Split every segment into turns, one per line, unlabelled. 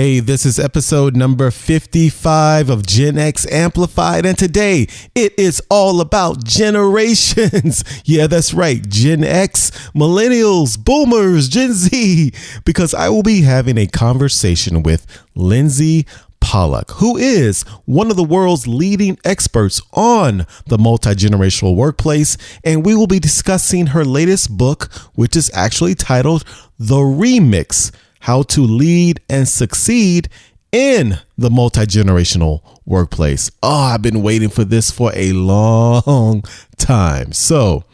Hey, this is episode number 55 of Gen X Amplified, and today it is all about generations. Yeah, that's right. Gen X, Millennials, Boomers, Gen Z, because I will be having a conversation with Lindsey Pollak, who is one of the world's leading experts on the multi-generational workplace, and we will be discussing her latest book, which is actually titled The Remix: How to Lead and Succeed in the Multi-Generational Workplace. Oh, I've been waiting for this for a long time. So,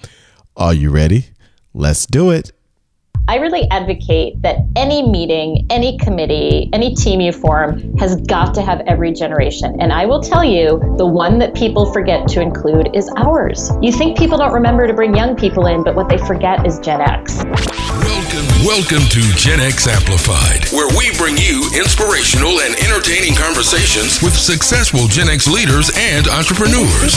are you ready? Let's do it.
I really advocate that any meeting, any committee, any team you form has got to have every generation. And I will tell you, the one that people forget to include is ours. You think people don't remember to bring young people in, but what they forget is Gen X.
Welcome to Gen X Amplified, where we bring you inspirational and entertaining conversations with successful Gen X leaders and entrepreneurs.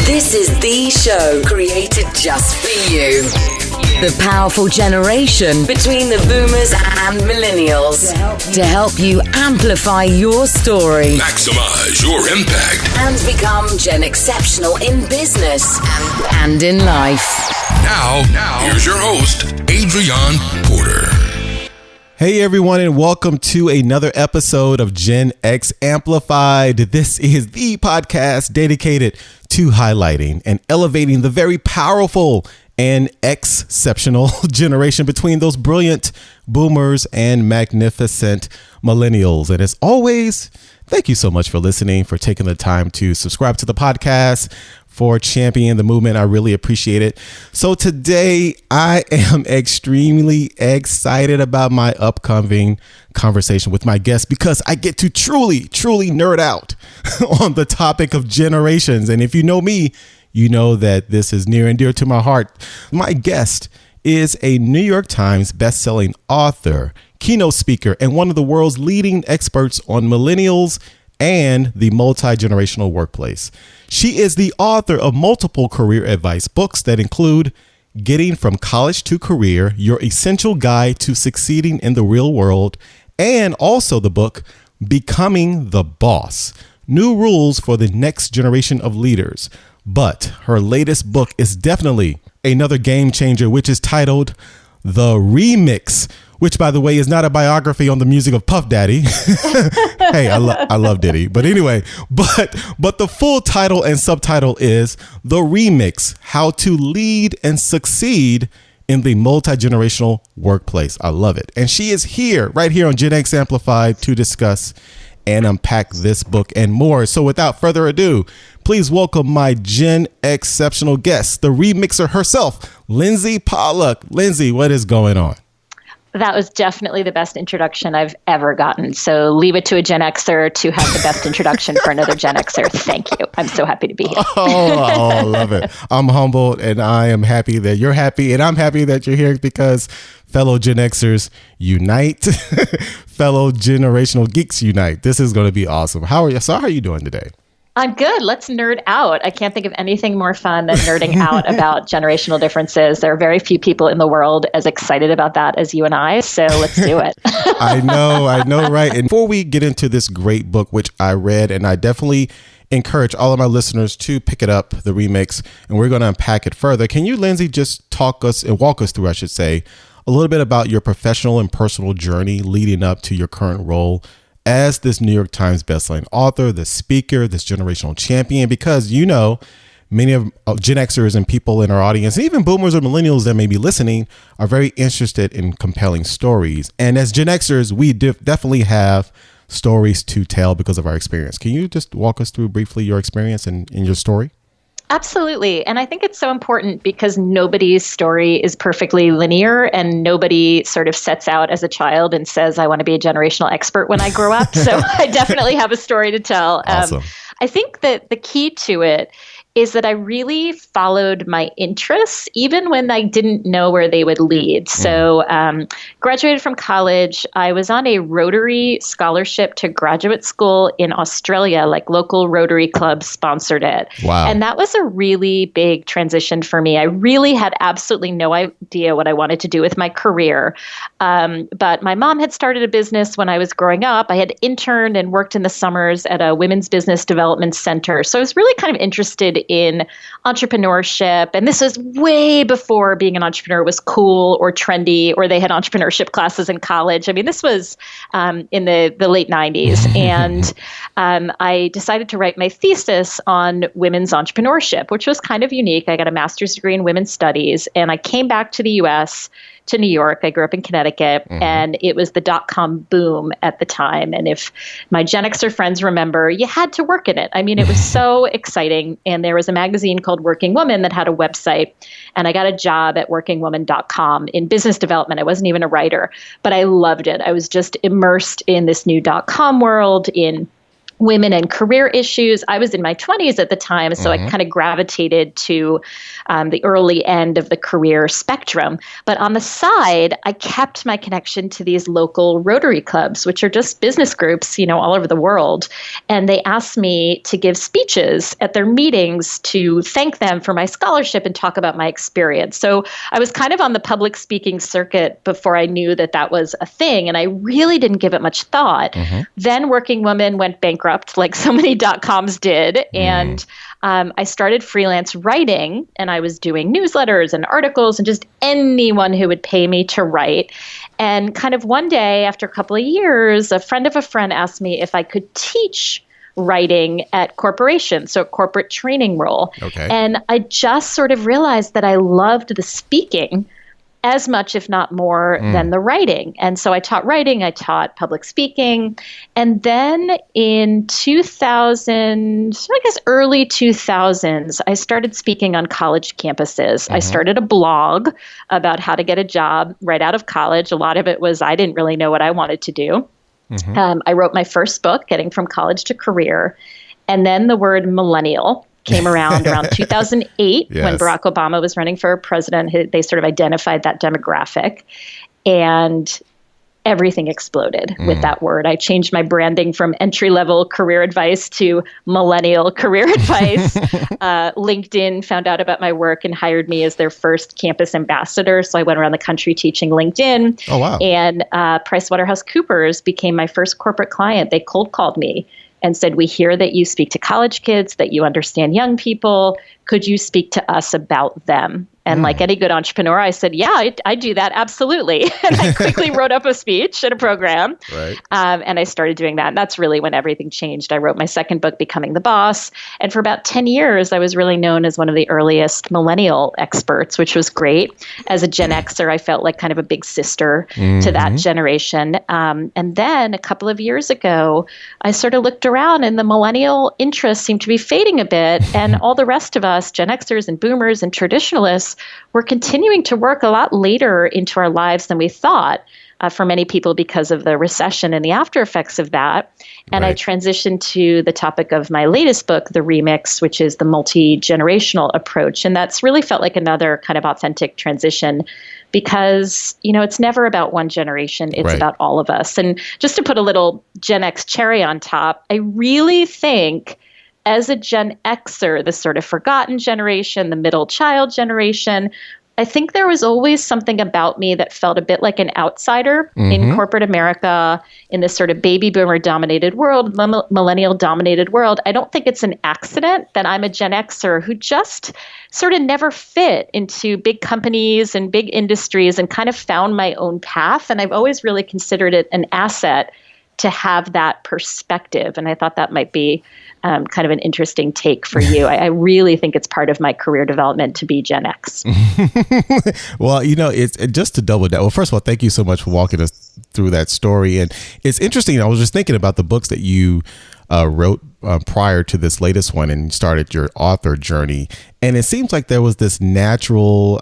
This is the show created just for you. The powerful generation between the boomers and millennials to help you amplify your story,
Maximize your impact,
and become Gen Exceptional in business and in life.
Now, here's your host, Adrian Porter.
Hey everyone, and welcome to another episode of Gen X Amplified. This is the podcast dedicated to highlighting and elevating the very powerful and exceptional generation between those brilliant boomers and magnificent millennials. And as always, thank you so much for listening, for taking the time to subscribe to the podcast, for championing the movement. I really appreciate it. So today I am extremely excited about my upcoming conversation with my guest, because I get to truly nerd out on the topic of generations. And if you know me, you know that this is near and dear to my heart. My guest is a New York Times bestselling author, keynote speaker, and one of the world's leading experts on millennials and the multi-generational workplace. She is the author of multiple career advice books that include Getting from College to Career, Your Essential Guide to Succeeding in the Real World, and also the book Becoming the Boss: New Rules for the Next Generation of Leaders. But her latest book is definitely another game changer, which is titled The Remix, which, by the way, is not a biography on the music of Puff Daddy. Hey, I love Diddy. But anyway, but the full title and subtitle is The Remix: How to Lead and Succeed in the Multi-Generational Workplace. I love it. And she is here, right here on Gen X Amplified, to discuss and unpack this book and more. So without further ado, please welcome my Gen Exceptional guest, the remixer herself, Lindsey Pollak. Lindsey, what is going on?
That was definitely the best introduction I've ever gotten. So leave it to a Gen Xer to have the best introduction for another Gen Xer. Thank you. I'm so happy to be here.
I love it. I'm humbled, and I am happy that you're happy, and I'm happy that you're here, because fellow Gen Xers unite, fellow generational geeks unite. This is going to be awesome. How are you doing today?
I'm good. Let's nerd out. I can't think of anything more fun than nerding out about generational differences. There are very few people in the world as excited about that as you and I, so let's do it.
I know, right? And before we get into this great book, which I read, and I definitely encourage all of my listeners to pick it up, The Remix, and we're going to unpack it further. Can you, Lindsey, just walk us through, I should say, a little bit about your professional and personal journey leading up to your current role as this New York Times bestselling author, the speaker, this generational champion? Because, you know, many of Gen Xers and people in our audience, and even boomers or millennials that may be listening, are very interested in compelling stories. And as Gen Xers, we definitely have stories to tell because of our experience. Can you just walk us through briefly your experience and your story?
Absolutely. And I think it's so important because nobody's story is perfectly linear, and nobody sort of sets out as a child and says, I want to be a generational expert when I grow up. So I definitely have a story to tell.
Awesome.
I think that the key to it is that I really followed my interests, even when I didn't know where they would lead. So graduated from college. I was on a Rotary scholarship to graduate school in Australia, like local Rotary clubs sponsored it.
Wow.
And that was a really big transition for me. I really had absolutely no idea what I wanted to do with my career. But my mom had started a business when I was growing up. I had interned and worked in the summers at a women's business development center. So I was really kind of interested in entrepreneurship. And this was way before being an entrepreneur was cool or trendy, or they had entrepreneurship classes in college. I mean, this was in the late 90s. And I decided to write my thesis on women's entrepreneurship, which was kind of unique. I got a master's degree in women's studies, and I came back to the US, to New York. I grew up in Connecticut, and it was the dot-com boom at the time. And if my Gen Xer friends remember, you had to work in it. I mean, it was so exciting. And there was a magazine called Working Woman that had a website, and I got a job at workingwoman.com in business development. I wasn't even a writer, but I loved it. I was just immersed in this new dot-com world, in women and career issues. I was in my 20s at the time, so I kind of gravitated to the early end of the career spectrum. But on the side, I kept my connection to these local Rotary clubs, which are just business groups, all over the world. And they asked me to give speeches at their meetings to thank them for my scholarship and talk about my experience. So I was kind of on the public speaking circuit before I knew that that was a thing. And I really didn't give it much thought. Then Working Woman went bankrupt, like so many dot-coms did. And I started freelance writing, and I was doing newsletters and articles and just anyone who would pay me to write. And kind of one day, after a couple of years, a friend of a friend asked me if I could teach writing at corporations, so a corporate training role.
Okay.
And I just sort of realized that I loved the speaking as much, if not more, than the writing. And so I taught writing, I taught public speaking. And then in 2000, I guess early 2000s, I started speaking on college campuses. I started a blog about how to get a job right out of college. A lot of it was I didn't really know what I wanted to do. I wrote my first book, Getting from College to Career. And then the word millennial came around 2008 when Barack Obama was running for president. They sort of identified that demographic, and everything exploded with that word. I changed my branding from entry-level career advice to millennial career advice. LinkedIn found out about my work and hired me as their first campus ambassador. So I went around the country teaching LinkedIn.
Oh, wow.
And PricewaterhouseCoopers became my first corporate client. They cold called me and said, "We hear that you speak to college kids, that you understand young people. Could you speak to us about them?" And like any good entrepreneur, I said, "Yeah, I do that. Absolutely." And I quickly wrote up a speech and a program.
Right.
And I started doing that. And that's really when everything changed. I wrote my second book, Becoming the Boss. And for about 10 years, I was really known as one of the earliest millennial experts, which was great. As a Gen Xer, I felt like kind of a big sister to that generation. And then a couple of years ago, I sort of looked around, and the millennial interest seemed to be fading a bit. And all the rest of us, Gen Xers and boomers and traditionalists, we're continuing to work a lot later into our lives than we thought, for many people because of the recession and the after effects of that. And I transitioned to the topic of my latest book, The Remix, which is the multi-generational approach. And that's really felt like another kind of authentic transition because, it's never about one generation. It's about all of us. And just to put a little Gen X cherry on top, I really think as a Gen Xer, the sort of forgotten generation, the middle child generation, I think there was always something about me that felt a bit like an outsider in corporate America, in this sort of baby boomer dominated world, millennial dominated world. I don't think it's an accident that I'm a Gen Xer who just sort of never fit into big companies and big industries and kind of found my own path. And I've always really considered it an asset to have that perspective. And I thought that might be kind of an interesting take for you. I really think it's part of my career development to be Gen X.
Well, it's just to double down. Well, first of all, thank you so much for walking us through that story. And it's interesting. I was just thinking about the books that you wrote prior to this latest one and started your author journey. And it seems like there was this natural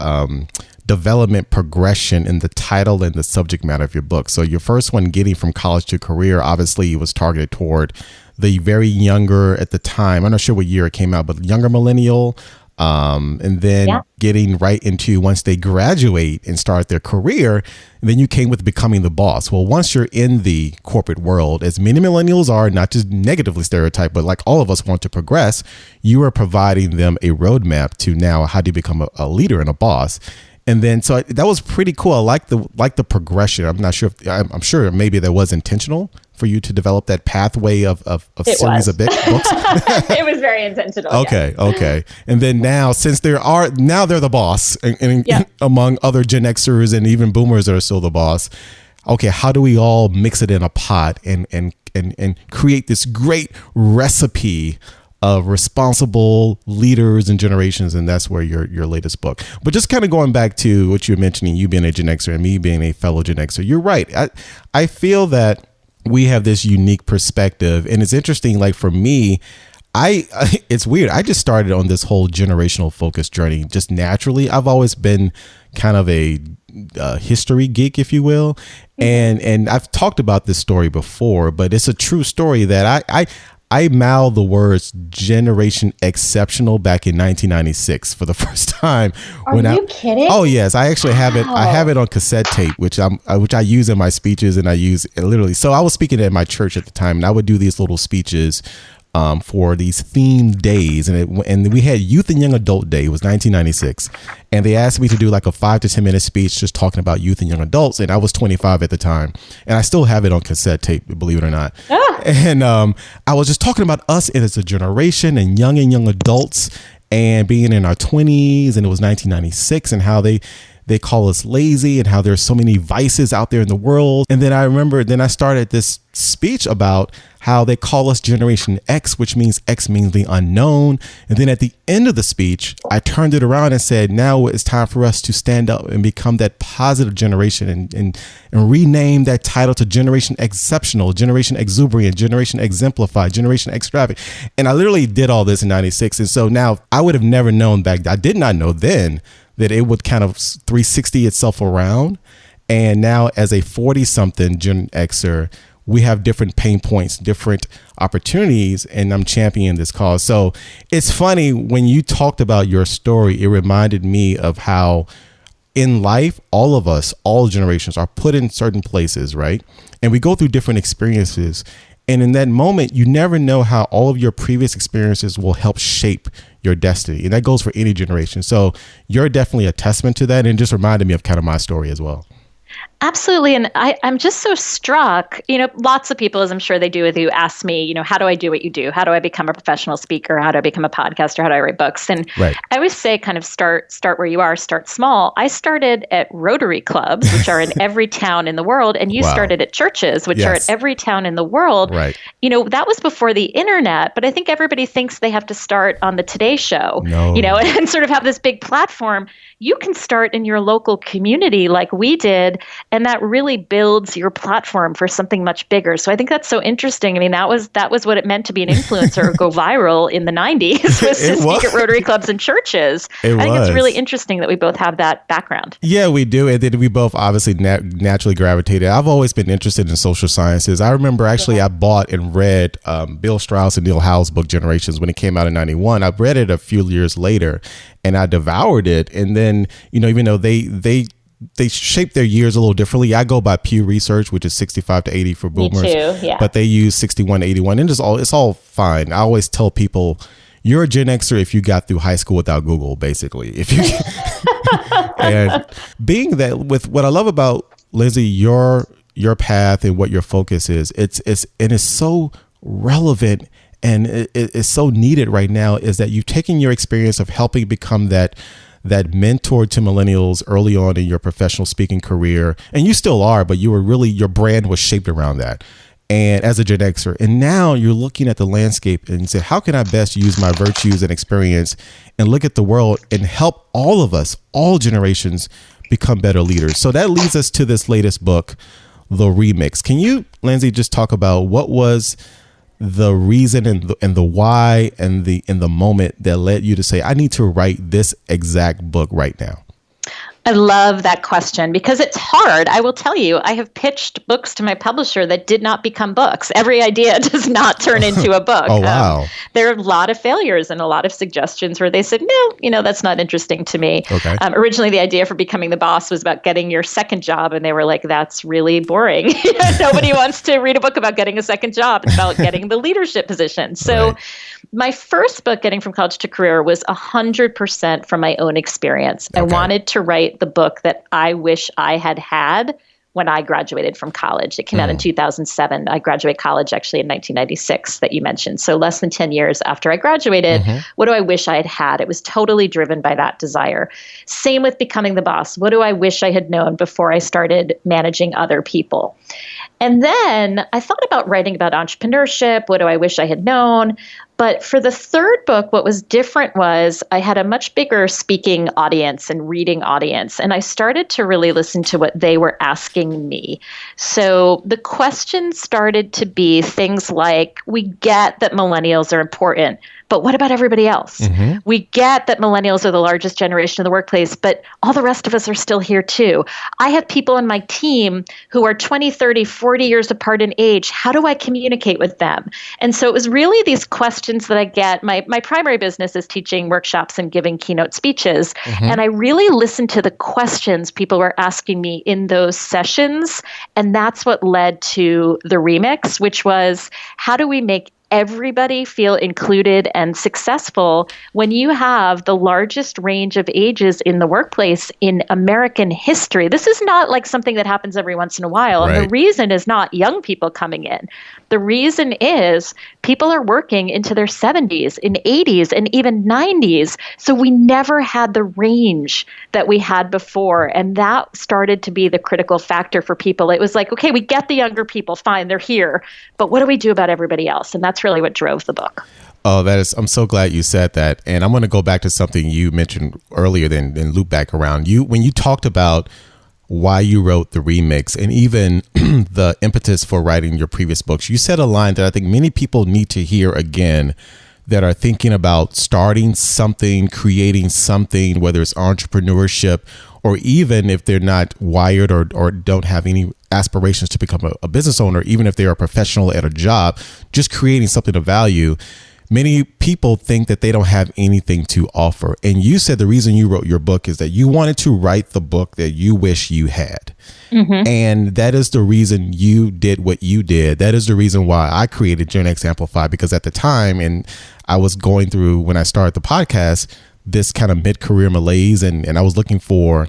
development progression in the title and the subject matter of your book. So your first one, Getting from College to Career, obviously was targeted toward the very younger at the time. I'm not sure what year it came out, but younger millennial. And then getting right into once they graduate and start their career, and then you came with becoming the boss. Well, once you're in the corporate world, as many millennials are, not just negatively stereotyped, but like all of us want to progress, you are providing them a roadmap to now how do you become a leader and a boss. And then so that was pretty cool. I like the progression. I'm not sure if I'm sure maybe that was intentional for you to develop that pathway of series of books.
It was very intentional.
Okay. And then now, since they're the boss, and among other Gen Xers and even Boomers that are still the boss. Okay, how do we all mix it in a pot and create this great recipe of responsible leaders and generations? And that's where your latest book. But just kind of going back to what you were mentioning, you being a Gen Xer and me being a fellow Gen Xer, you're right. I feel that we have this unique perspective, and it's interesting. Like for me, it's weird. I just started on this whole generational focus journey just naturally. I've always been kind of a history geek, if you will, and I've talked about this story before, but it's a true story that I mouthed the words Generation Exceptional back in 1996 for the first time.
Are you kidding?
Oh yes, I actually have it. I have it on cassette tape, which I use in my speeches, and I use it literally. So I was speaking at my church at the time, and I would do these little speeches for these themed days, and we had Youth and Young Adult Day. It was 1996, and they asked me to do like a 5 to 10 minute speech just talking about youth and young adults, and I was 25 at the time, and I still have it on cassette tape, believe it or not. And I was just talking about us as a generation and young adults and being in our 20s, and it was 1996, and how they call us lazy and how there's so many vices out there in the world. And then I remember, I started this speech about how they call us Generation X, which means X means the unknown. And then at the end of the speech, I turned it around and said, now it's time for us to stand up and become that positive generation and rename that title to Generation Exceptional, Generation Exuberant, Generation Exemplified, Generation Extravagant. And I literally did all this in 96. And so now I would have never known back then. I did not know then that it would kind of 360 itself around. And now as a 40-something Gen Xer, we have different pain points, different opportunities, and I'm championing this cause. So it's funny when you talked about your story, it reminded me of how in life, all of us, all generations are put in certain places, right? And we go through different experiences. And in that moment, you never know how all of your previous experiences will help shape your destiny. And that goes for any generation. So you're definitely a testament to that. And it just reminded me of kind of my story as well.
Absolutely. And I'm just so struck, lots of people, as I'm sure they do with you, ask me, how do I do what you do? How do I become a professional speaker? How do I become a podcaster? How do I write books? And I always say kind of start where you are, start small. I started at Rotary clubs, which are in every town in the world. And you started at churches, which are at every town in the world. Right. That was before the internet, but I think everybody thinks they have to start on the Today Show, and sort of have this big platform. You can start in your local community like we did, and that really builds your platform for something much bigger. So I think that's so interesting. I mean, that was what it meant to be an influencer or go viral in the 90s, was to speak at Rotary clubs and churches. I think it's really interesting that we both have that background.
Yeah, we do. And then we both obviously naturally gravitated. I've always been interested in social sciences. I remember actually I bought and read Bill Strauss and Neil Howe's book Generations when it came out in 91. I read it a few years later and I devoured it. And then, even though they shape their years a little differently. I go by Pew Research, which is 65 to 80 for boomers.
Me too, yeah.
But they use 61 to 81. And it's all fine. I always tell people, you're a Gen Xer if you got through high school without Google, basically. If you and being that, with what I love about Lindsey, your path and what your focus is, it's so relevant and it's so needed right now, is that you've taken your experience of helping become that mentor to millennials early on in your professional speaking career. And you still are, but your brand was shaped around that. And as a Gen Xer, and now you're looking at the landscape and say, how can I best use my virtues and experience and look at the world and help all of us, all generations, become better leaders? So that leads us to this latest book, The Remix. Can you, Lindsey, just talk about what was the reason and the why and the moment that led you to say, I need to write this exact book right now?
I love that question because it's hard. I will tell you, I have pitched books to my publisher that did not become books. Every idea does not turn into a book.
Oh, wow.
There are a lot of failures and a lot of suggestions where they said, no, that's not interesting to me.
Okay.
Originally, the idea for becoming the boss was about getting your second job. And they were like, that's really boring. Nobody wants to read a book about getting a second job. It's about getting the leadership position. So my first book, Getting from College to Career, was 100% from my own experience. Okay. I wanted to write the book that I wish I had when I graduated from college. It came out in 2007. I graduated college actually in 1996 that you mentioned. So less than 10 years after I graduated, what do I wish I had? It was totally driven by that desire. Same with Becoming the Boss. What do I wish I had known before I started managing other people? And then I thought about writing about entrepreneurship. What do I wish I had known? But for the third book, what was different was I had a much bigger speaking audience and reading audience. And I started to really listen to what they were asking me. So the questions started to be things like, we get that millennials are important, but what about everybody else? We get that millennials are the largest generation in the workplace, but all the rest of us are still here too. I have people in my team who are 20, 30, 40 years apart in age. How do I communicate with them? And so it was really these questions that I get. My primary business is teaching workshops and giving keynote speeches. And I really listened to the questions people were asking me in those sessions. And that's what led to the remix, which was, how do we make everybody feel included and successful when you have the largest range of ages in the workplace in American history? This is not like something that happens every once in a while.
Right.
And the reason is not young people coming in. The reason is people are working into their 70s, in 80s, and even 90s. So we never had the range that we had before. And that started to be the critical factor for people. It was like, okay, we get the younger people, fine, they're here. But what do we do about everybody else? And that's really what drove the book.
Oh, I'm so glad you said that. And I'm going to go back to something you mentioned earlier, then loop back around. When you talked about why you wrote the remix and even the impetus for writing your previous books, you said a line that I think many people need to hear again, that are thinking about starting something, creating something, whether it's entrepreneurship, or even if they're not wired or don't have any aspirations to become a business owner, even if they are a professional at a job, just creating something of value. Many people think that they don't have anything to offer. And you said the reason you wrote your book is that you wanted to write the book that you wish you had. And that is the reason you did what you did. That is the reason why I created Gen X Amplify, because at the time, and I was going through, when I started the podcast, this kind of mid-career malaise, and I was looking for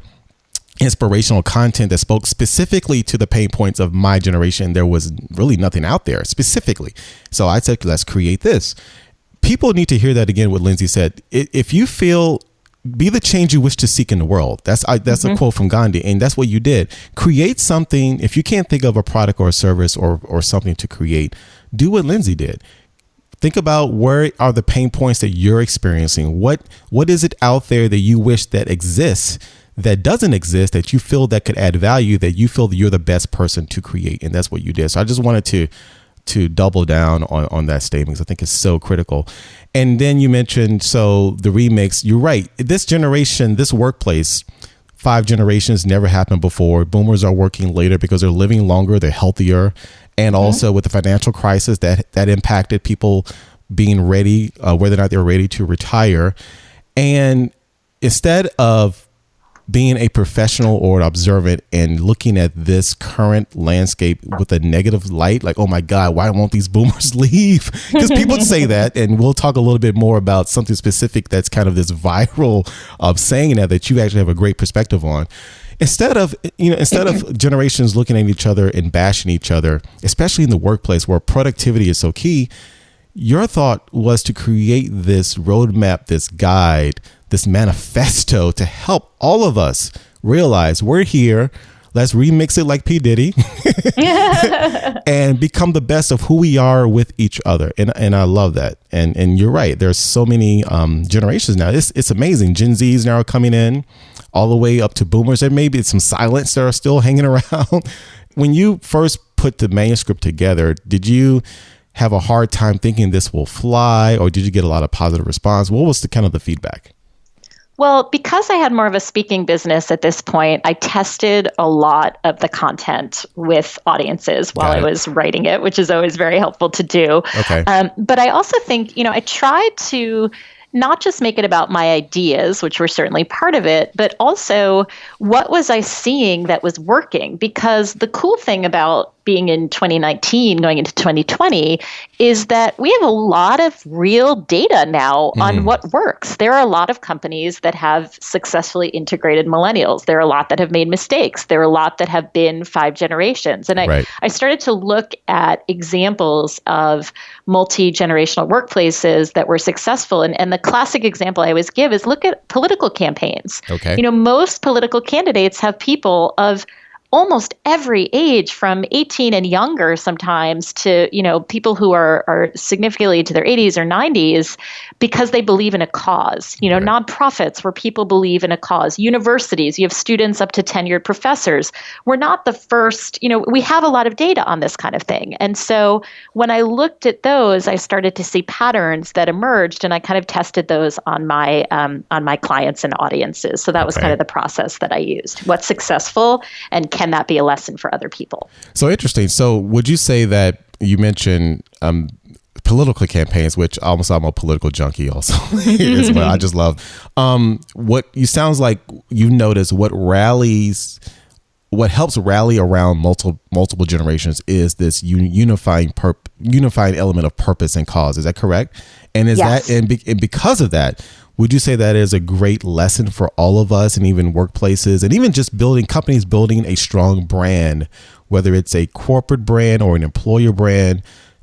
inspirational content that spoke specifically to the pain points of my generation. There was really nothing out there specifically. So I said, let's create this. People need to hear that again, what Lindsey said. If you feel, be the change you wish to seek in the world. That's a quote from Gandhi, and that's what you did. Create something. If you can't think of a product or a service or something to create, do what Lindsey did. Think about, where are the pain points that you're experiencing? What is it out there that you wish that exists, that doesn't exist, that you feel that could add value, that you feel that you're the best person to create? And that's what you did. So I just wanted to double down on that statement, because I think it's so critical. And then you mentioned, so the remix, you're right. This generation, this workplace, 5 generations never happened before. Boomers are working later because they're living longer, they're healthier. And also with the financial crisis that impacted people being ready, whether or not they're ready to retire. And instead of being a professional or an observant and looking at this current landscape with a negative light, like, oh my God, why won't these boomers leave? Because people say that, and we'll talk a little bit more about something specific that's kind of this viral saying that you actually have a great perspective on. Instead of generations looking at each other and bashing each other, especially in the workplace where productivity is so key, your thought was to create this roadmap, this guide, this manifesto to help all of us realize we're here. Let's remix it like P. Diddy and become the best of who we are with each other. And I love that. And you're right. There's so many generations now. It's amazing. Gen Zs now are coming in, all the way up to boomers. And maybe it's some silence that are still hanging around. When you first put the manuscript together, did you have a hard time thinking this will fly, or did you get a lot of positive response? What was the kind of the feedback?
Well, because I had more of a speaking business at this point, I tested a lot of the content with audiences while I was writing it, which is always very helpful to do.
Okay.
But I also think, I tried to not just make it about my ideas, which were certainly part of it, but also what was I seeing that was working? Because the cool thing about being in 2019, going into 2020, is that we have a lot of real data now on what works. There are a lot of companies that have successfully integrated millennials. There are a lot that have made mistakes. There are a lot that have been 5 generations. And I started to look at examples of multi-generational workplaces that were successful. And the classic example I always give is look at political campaigns.
Okay.
Most political candidates have people of almost every age, from 18 and younger sometimes to, people who are significantly into their 80s or 90s because they believe in a cause. Nonprofits where people believe in a cause. Universities, you have students up to tenured professors. We're not the first, we have a lot of data on this kind of thing. And so when I looked at those, I started to see patterns that emerged, and I kind of tested those on my clients and audiences. So that was kind of the process that I used. What's successful, and can that be a lesson for other people? So
interesting. So would you say that you mentioned political campaigns, which I'm a political junkie also as well. I just love what you sounds like you notice what helps rally around multiple generations is this unifying element of purpose and cause. Is that correct? And is that and because of that, would you say that is a great lesson for all of us, and even workplaces, and even just companies building a strong brand, whether it's a corporate brand or an employer brand,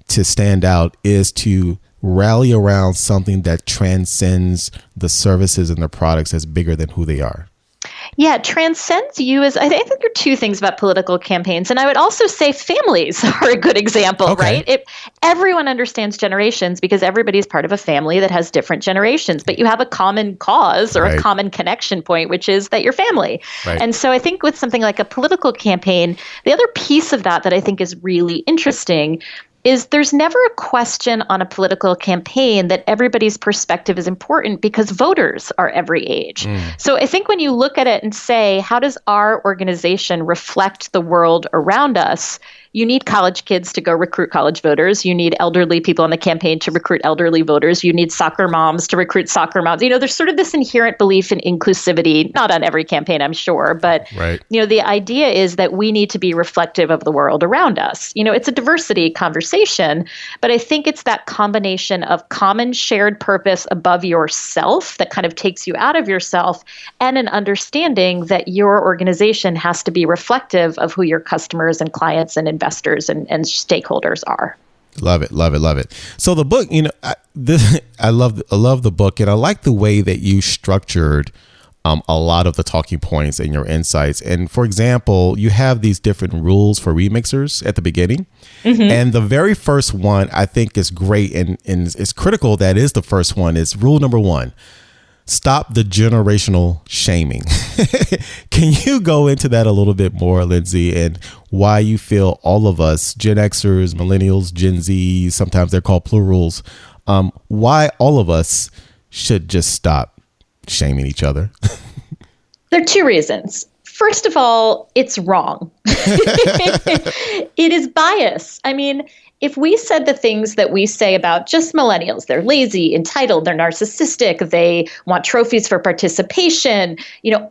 to stand out, is to rally around something that transcends the services and the products that's bigger than who they are?
Yeah, transcends you is, I think there are 2 things about political campaigns. And I would also say families are a good example, right? Everyone understands generations because everybody's part of a family that has different generations, but you have a common cause or a common connection point, which is that you're family. Right. And so I think with something like a political campaign, the other piece of that I think is really interesting is there's never a question on a political campaign that everybody's perspective is important because voters are every age. So I think when you look at it and say, how does our organization reflect the world around us? You need college kids to go recruit college voters. You need elderly people on the campaign to recruit elderly voters. You need soccer moms to recruit soccer moms. There's sort of this inherent belief in inclusivity, not on every campaign, I'm sure, but the idea is that we need to be reflective of the world around us. It's a diversity conversation, but I think it's that combination of common shared purpose above yourself that kind of takes you out of yourself, and an understanding that your organization has to be reflective of who your customers and clients and investors and stakeholders are.
Love it, love it, love it. So the book, I love the book, and I like the way that you structured a lot of the talking points and your insights. And for example, you have these different rules for remixers at the beginning. And the very first one I think is great, and it's critical that is the first one, is rule number 1. Stop the generational shaming. Can you go into that a little bit more, Lindsey, and why you feel all of us, Gen Xers, Millennials, Gen Z, sometimes they're called plurals, why all of us should just stop shaming each other?
There are 2 reasons. First of all, it's wrong. It is bias. I mean, if we said the things that we say about just millennials, they're lazy, entitled, they're narcissistic, they want trophies for participation,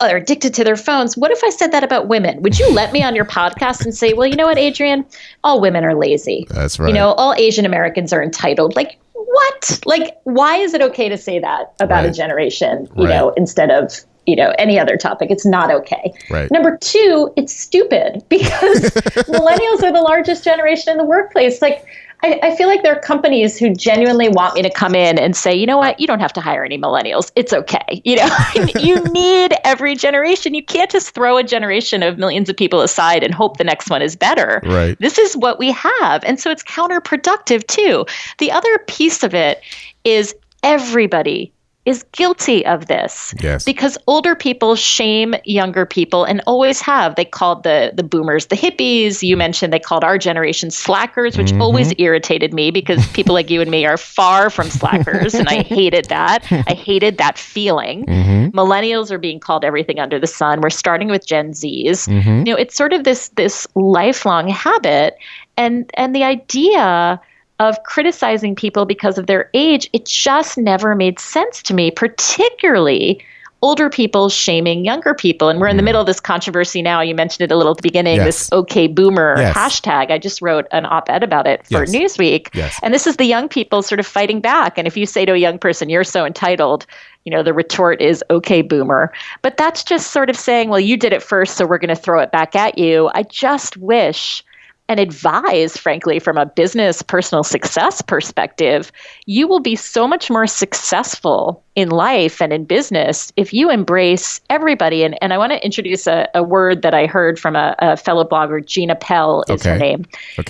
are addicted to their phones. What if I said that about women? Would you let me on your podcast and say, well, you know what, Adrian? All women are lazy.
That's right.
All Asian Americans are entitled. Like, what? Like, why is it okay to say that about a generation, instead of any other topic? It's not okay.
Right.
Number 2, it's stupid because millennials are the largest generation in the workplace. Like, I feel like there are companies who genuinely want me to come in and say, you know what, you don't have to hire any millennials. It's okay. You need every generation. You can't just throw a generation of millions of people aside and hope the next one is better.
Right.
This is what we have. And so it's counterproductive too. The other piece of it is everybody is guilty of this.
Yes.
Because older people shame younger people and always have. They called the boomers the hippies. You mentioned they called our generation slackers, which always irritated me because people like you and me are far from slackers. And I hated that. I hated that feeling. Millennials are being called everything under the sun. We're starting with Gen Zs. You know, it's sort of this lifelong habit. And the idea of criticizing people because of their age, it just never made sense to me, particularly older people shaming younger people. And we're in the middle of this controversy now. You mentioned it a little at the beginning, this OK Boomer hashtag. I just wrote an op-ed about it for Newsweek. And this is the young people sort of fighting back. And if you say to a young person, you're so entitled, you know, the retort is OK Boomer. But that's just sort of saying, well, you did it first, so we're going to throw it back at you. I just wish and advise, frankly, from a business personal success perspective, you will be so much more successful in life and in business if you embrace everybody. And I want to introduce a word that I heard from a fellow blogger, Gina Pell is her name.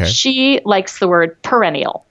She likes the word perennial,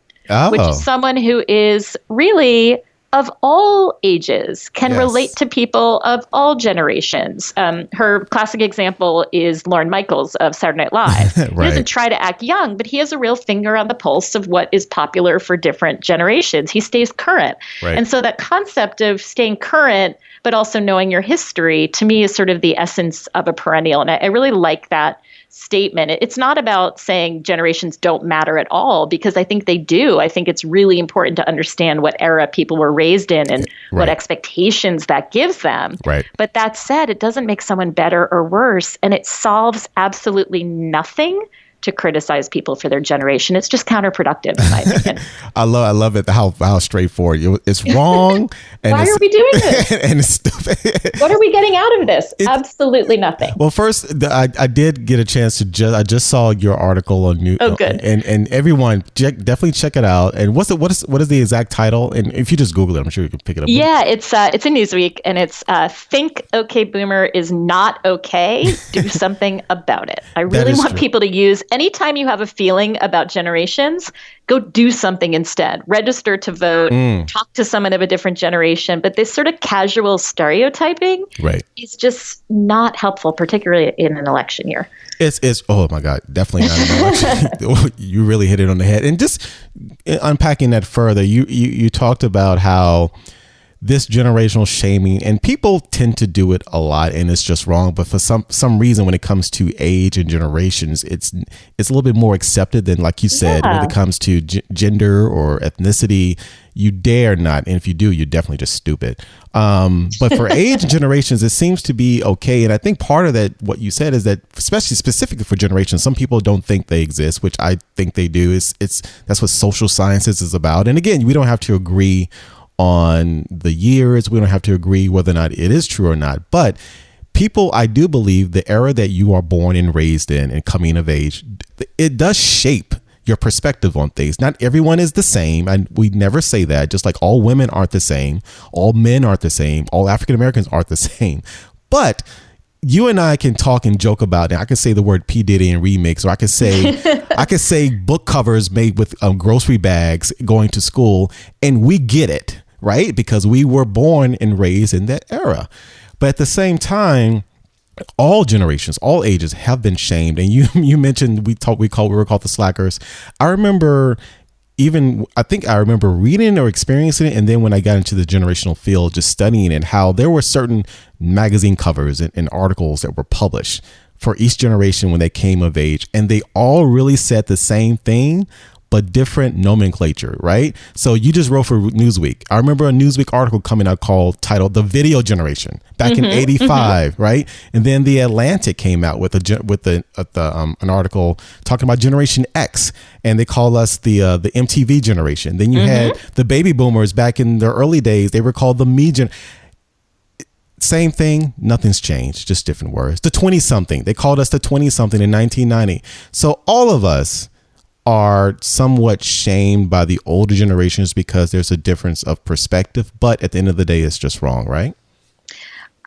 which is someone who is really of all ages, can relate to people of all generations. Her classic example is Lorne Michaels of Saturday Night Live. He doesn't try to act young, but he has a real finger on the pulse of what is popular for different generations. He stays current. And so that concept of staying current, but also knowing your history, to me is sort of the essence of a perennial. And I really like that statement. It's not about saying generations don't matter at all, because I think they do. I think it's really important to understand what era people were raised in and what expectations that gives them. But that said, it doesn't make someone better or worse, and it solves absolutely nothing to criticize people for their generation. It's just counterproductive, in my opinion.
I love it how straightforward it's wrong. And
why are we doing this?
And it's stupid.
What are we getting out of this? Absolutely nothing.
Well, first, I did get a chance to I just saw your article on New.
Oh, good.
And everyone definitely check it out. And what is the exact title? And if you just Google it, I'm sure you can pick it up.
Yeah, it's in Newsweek, and it's think OK Boomer is not okay. Do something about it. I really want people to use. Anytime you have a feeling about generations, go do something instead. Register to vote, talk to someone of a different generation. But this sort of casual stereotyping is just not helpful, particularly in an election year.
It's oh my God, definitely not an election. You really hit it on the head. And just unpacking that further, you talked about how this generational shaming, and people tend to do it a lot, and it's just wrong. But for some reason, when it comes to age and generations, it's a little bit more accepted than, like you said, when it comes to gender or ethnicity. You dare not, and if you do, you're definitely just stupid. But for age and generations, it seems to be okay. And I think part of that, what you said, is that, especially specifically for generations, some people don't think they exist, which I think they do. That's what social sciences is about. And again, we don't have to agree on the years. We don't have to agree whether or not it is true or not. But people, I do believe the era that you are born and raised in and coming of age, it does shape your perspective on things. Not everyone is the same. And we never say that. Just like all women aren't the same, all men aren't the same, all African Americans aren't the same. But you and I can talk and joke about it. I can say the word P. Diddy and remix, or I could say book covers made with grocery bags going to school, and we get it, right? Because we were born and raised in that era. But at the same time, all generations, all ages have been shamed. And you mentioned we were called the slackers. I remember reading or experiencing it. And then when I got into the generational field, just studying it, how there were certain magazine covers and articles that were published for each generation when they came of age. And they all really said the same thing, but different nomenclature, right? So you just wrote for Newsweek. I remember a Newsweek article coming out titled "The Video Generation" back in '85, right? And then the Atlantic came out with an article talking about Generation X, and they call us the MTV generation. Then you had the baby boomers back in the early days; they were called the Me Gen. Same thing, nothing's changed, just different words. The 20-something, they called us the 20-something in 1990. So all of us are somewhat shamed by the older generations because there's a difference of perspective. But at the end of the day, it's just wrong, right?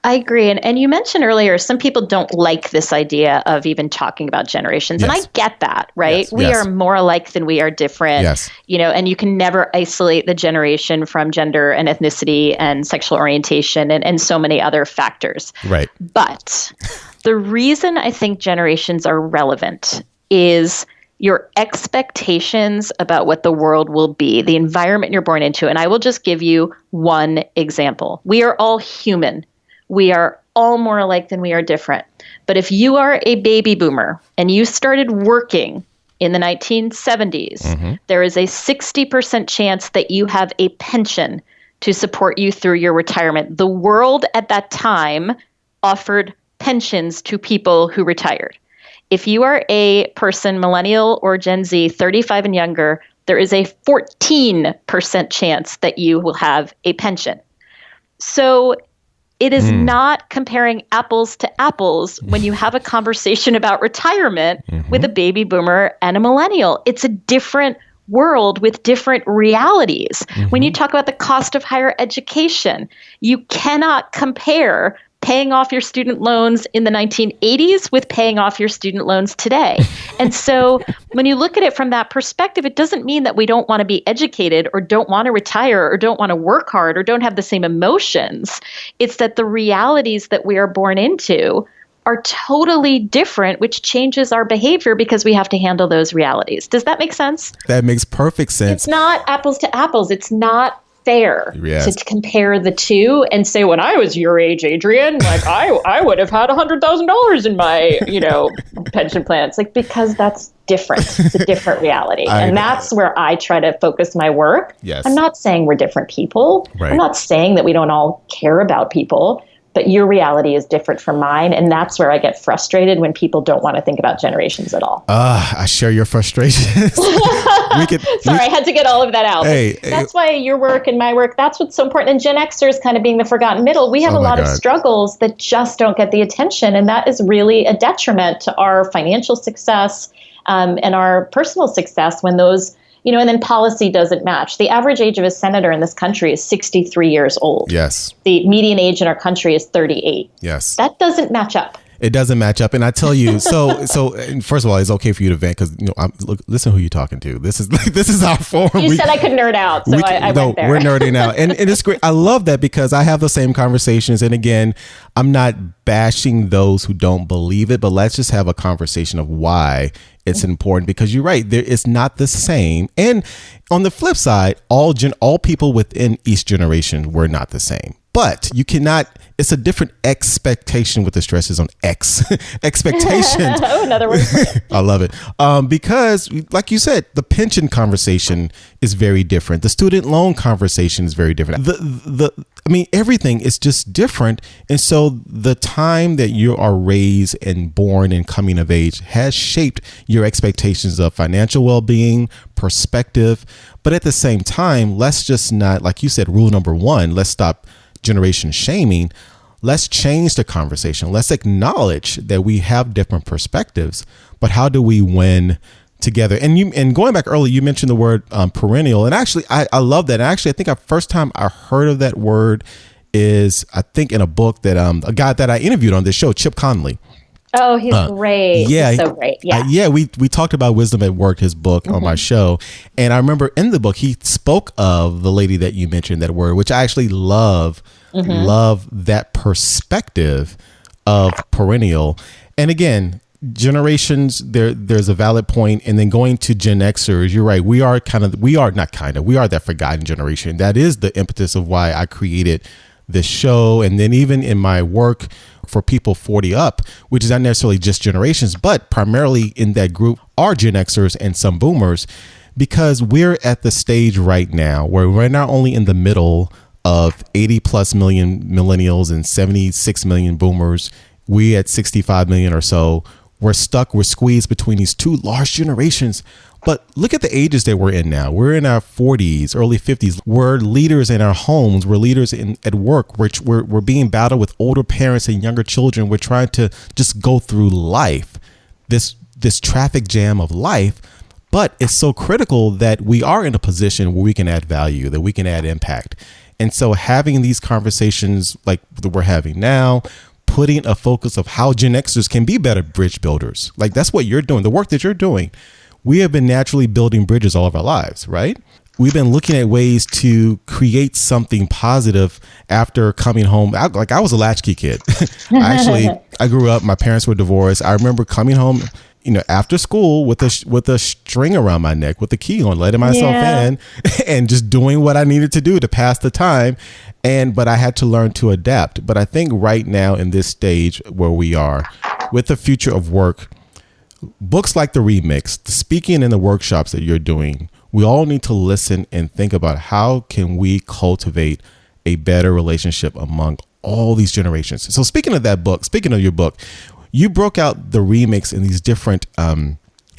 I agree. And you mentioned earlier, some people don't like this idea of even talking about generations.
Yes.
And I get that, right?
Yes.
We
Yes.
are more alike than we are different.
Yes.
And you can never isolate the generation from gender and ethnicity and sexual orientation and so many other factors.
Right.
But the reason I think generations are relevant is your expectations about what the world will be, the environment you're born into. And I will just give you one example. We are all human. We are all more alike than we are different. But if you are a baby boomer and you started working in the 1970s, there is a 60% chance that you have a pension to support you through your retirement. The world at that time offered pensions to people who retired. If you are a person, Millennial or Gen Z, 35 and younger, there is a 14% chance that you will have a pension. So it is not comparing apples to apples when you have a conversation about retirement with a baby boomer and a millennial. It's a different world with different realities. When you talk about the cost of higher education, you cannot compare paying off your student loans in the 1980s with paying off your student loans today. And so when you look at it from that perspective, it doesn't mean that we don't want to be educated or don't want to retire or don't want to work hard or don't have the same emotions. It's that the realities that we are born into are totally different, which changes our behavior because we have to handle those realities. Does that make sense?
That makes perfect sense.
It's not apples to apples. It's not fair
Yes.
to compare the two and say, when I was your age, Adrian, like I would have had $100,000 in my, pension plan. It's like, because that's different. It's a different reality. And that's where I try to focus my work.
Yes.
I'm not saying we're different people.
Right.
I'm not saying that we don't all care about people, but your reality is different from mine. And that's where I get frustrated when people don't want to think about generations at all.
I share your frustrations.
I had to get all of that out. That's why your work and my work, that's what's so important. And Gen Xers kind of being the forgotten middle. We have a lot of struggles that just don't get the attention. And that is really a detriment to our financial success and our personal success when those, and then policy doesn't match. The average age of a senator in this country is 63 years old.
Yes.
The median age in our country is 38.
Yes.
That doesn't match up.
It doesn't match up. And I tell you, so first of all, it's okay for you to vent because, listen who you're talking to. This is our forum.
You said I could nerd out, so I went there.
We're nerding out. And it's great. I love that because I have the same conversations. And again, I'm not bashing those who don't believe it, but let's just have a conversation of why it's important, because you're right. It's not the same. And on the flip side, all people within each generation were not the same. But you cannot, it's a different expectation with the stresses on expectations.
Oh, another word.
I love it. Because like you said, the pension conversation is very different. The student loan conversation is very different. Everything is just different. And so the time that you are raised and born and coming of age has shaped your expectations of financial well-being, perspective. But at the same time, let's just not, like you said, rule number one, let's stop generation shaming. Let's change the conversation. Let's acknowledge that we have different perspectives, but how do we win together? And going back earlier, you mentioned the word perennial, and actually, I love that. And actually, I think the first time I heard of that word is, I think, in a book that a guy that I interviewed on this show, Chip Conley.
Oh, he's great.
Yeah.
He's so great. Yeah.
We talked about Wisdom at Work, his book, on my show. And I remember in the book, he spoke of the lady that you mentioned, that word, which I actually love that perspective of perennial. And again, generations, there's a valid point. And then going to Gen Xers, you're right. We are that forgotten generation. That is the impetus of why I created this show. And then even in my work for people 40 up, which is not necessarily just generations, but primarily in that group are Gen Xers and some boomers, because we're at the stage right now where we're not only in the middle of 80 plus million millennials and 76 million boomers, we at 65 million or so, we're squeezed between these two large generations. But look at the ages that we're in now. We're in our 40s, early 50s. We're leaders in our homes. We're leaders at work. We're being battled with older parents and younger children. We're trying to just go through life, this traffic jam of life. But it's so critical that we are in a position where we can add value, that we can add impact. And so having these conversations like that we're having now, putting a focus of how Gen Xers can be better bridge builders. Like that's what you're doing, the work that you're doing. We have been naturally building bridges all of our lives, right? We've been looking at ways to create something positive after coming home. I was a latchkey kid. I grew up, my parents were divorced. I remember coming home, after school with a string around my neck with the key on, letting myself in and just doing what I needed to do to pass the time. But I had to learn to adapt. But I think right now in this stage where we are with the future of work, books like The Remix, the speaking and the workshops that you're doing, we all need to listen and think about how can we cultivate a better relationship among all these generations. So speaking of your book, you broke out the remix in these different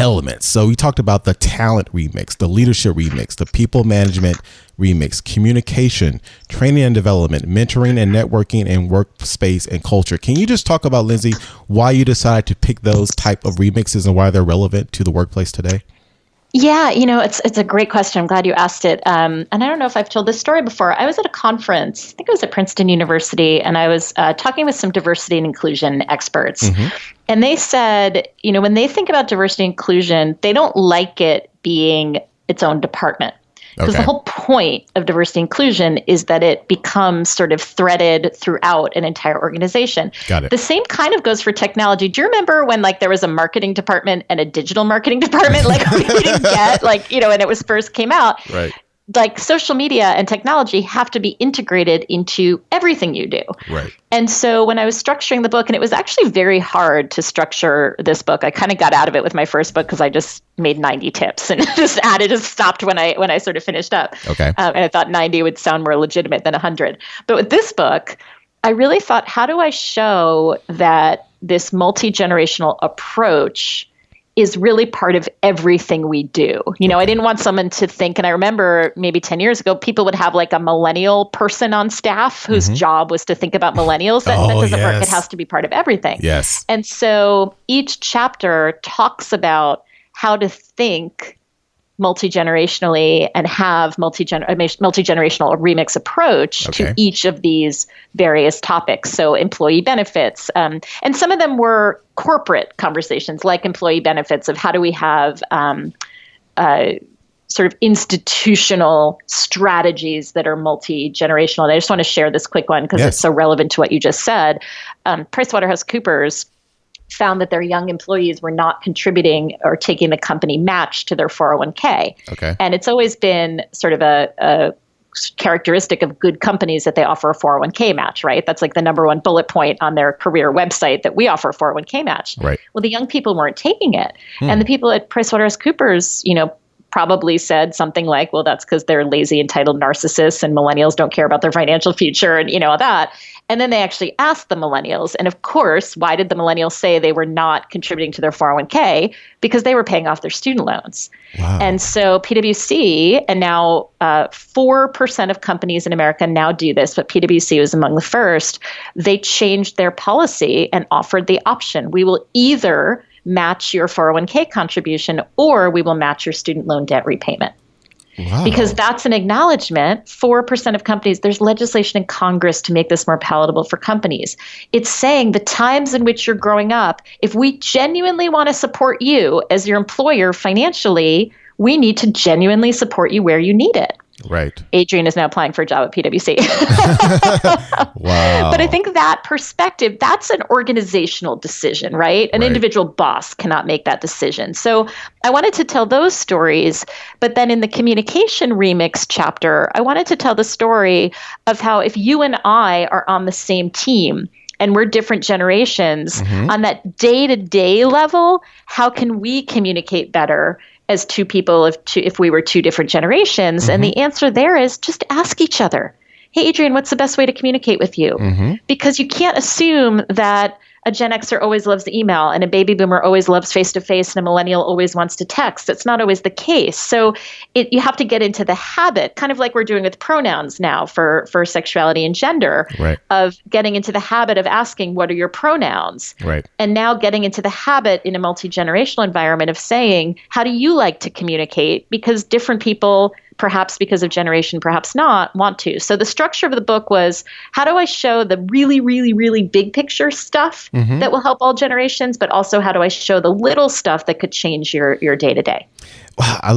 elements. So we talked about the talent remix, the leadership remix, the people management remix, communication, training and development, mentoring and networking, and workspace and culture. Can you just talk about, Lindsey, why you decided to pick those type of remixes and why they're relevant to the workplace today?
Yeah, it's a great question. I'm glad you asked it. And I don't know if I've told this story before. I was at a conference, I think it was at Princeton University, and I was talking with some diversity and inclusion experts. Mm-hmm. And they said, when they think about diversity and inclusion, they don't like it being its own department. Because the whole point of diversity and inclusion is that it becomes sort of threaded throughout an entire organization.
Got it.
The same kind of goes for technology. Do you remember when there was a marketing department and a digital marketing department? We didn't get when it was first came out.
Right.
Social media and technology have to be integrated into everything you do.
Right.
And so when I was structuring the book, and it was actually very hard to structure this book, I kind of got out of it with my first book because I just made 90 tips and just stopped when I sort of finished up.
Okay.
And I thought 90 would sound more legitimate than 100. But with this book, I really thought, how do I show that this multi-generational approach is really part of everything we do? I didn't want someone to think, and I remember maybe 10 years ago, people would have a millennial person on staff whose job was to think about millennials. That doesn't work. It has to be part of everything.
Yes.
And so each chapter talks about how to think multi-generationally and have multi-generational remix approach to each of these various topics. So employee benefits, and some of them were corporate conversations like employee benefits of how do we have sort of institutional strategies that are multi-generational. And I just want to share this quick one because it's so relevant to what you just said. PricewaterhouseCoopers found that their young employees were not contributing or taking the company match to their 401k.
Okay.
And it's always been sort of a characteristic of good companies that they offer a 401k match, right? That's the number one bullet point on their career website, that we offer a 401k match.
Right.
Well, the young people weren't taking it. And the people at PricewaterhouseCoopers, probably said something like, well, that's because they're lazy, entitled narcissists and millennials don't care about their financial future and, all that. And then they actually asked the millennials. And of course, why did the millennials say they were not contributing to their 401k? Because they were paying off their student loans.
Wow.
And so PwC, and now 4% of companies in America now do this, but PwC was among the first. They changed their policy and offered the option. We will either match your 401k contribution or we will match your student loan debt repayment.
Wow.
Because that's an acknowledgement. 4% of companies, there's legislation in Congress to make this more palatable for companies. It's saying the times in which you're growing up, if we genuinely want to support you as your employer financially, we need to genuinely support you where you need it.
Right.
Adrian is now applying for a job at PwC.
Wow.
But I think that perspective, that's an organizational decision, right? An individual boss cannot make that decision. So I wanted to tell those stories. But then in the communication remix chapter, I wanted to tell the story of how if you and I are on the same team, and we're different generations, on that day-to-day level, how can we communicate better as two people if we were two different generations? And the answer there is just ask each other, hey, Adrian, what's the best way to communicate with you? Because you can't assume that a Gen Xer always loves email and a baby boomer always loves face-to-face and a millennial always wants to text. That's not always the case. So you have to get into the habit, kind of like we're doing with pronouns now for sexuality and gender, of getting into the habit of asking, what are your pronouns?
Right.
And now getting into the habit in a multi-generational environment of saying, how do you like to communicate? Because different people perhaps because of generation, perhaps not, want to. So the structure of the book was, how do I show the really, really, really big picture stuff that will help all generations, but also how do I show the little stuff that could change your day to day?
Wow, I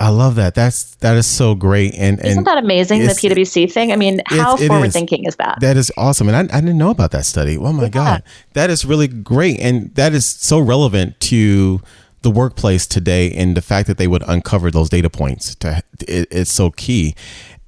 love that. That is so great. And
isn't that amazing, the PwC thing? I mean, how forward thinking is that?
That is awesome. And I didn't know about that study. Oh my God. That is really great. And that is so relevant to the workplace today, and the fact that they would uncover those data points it's so key.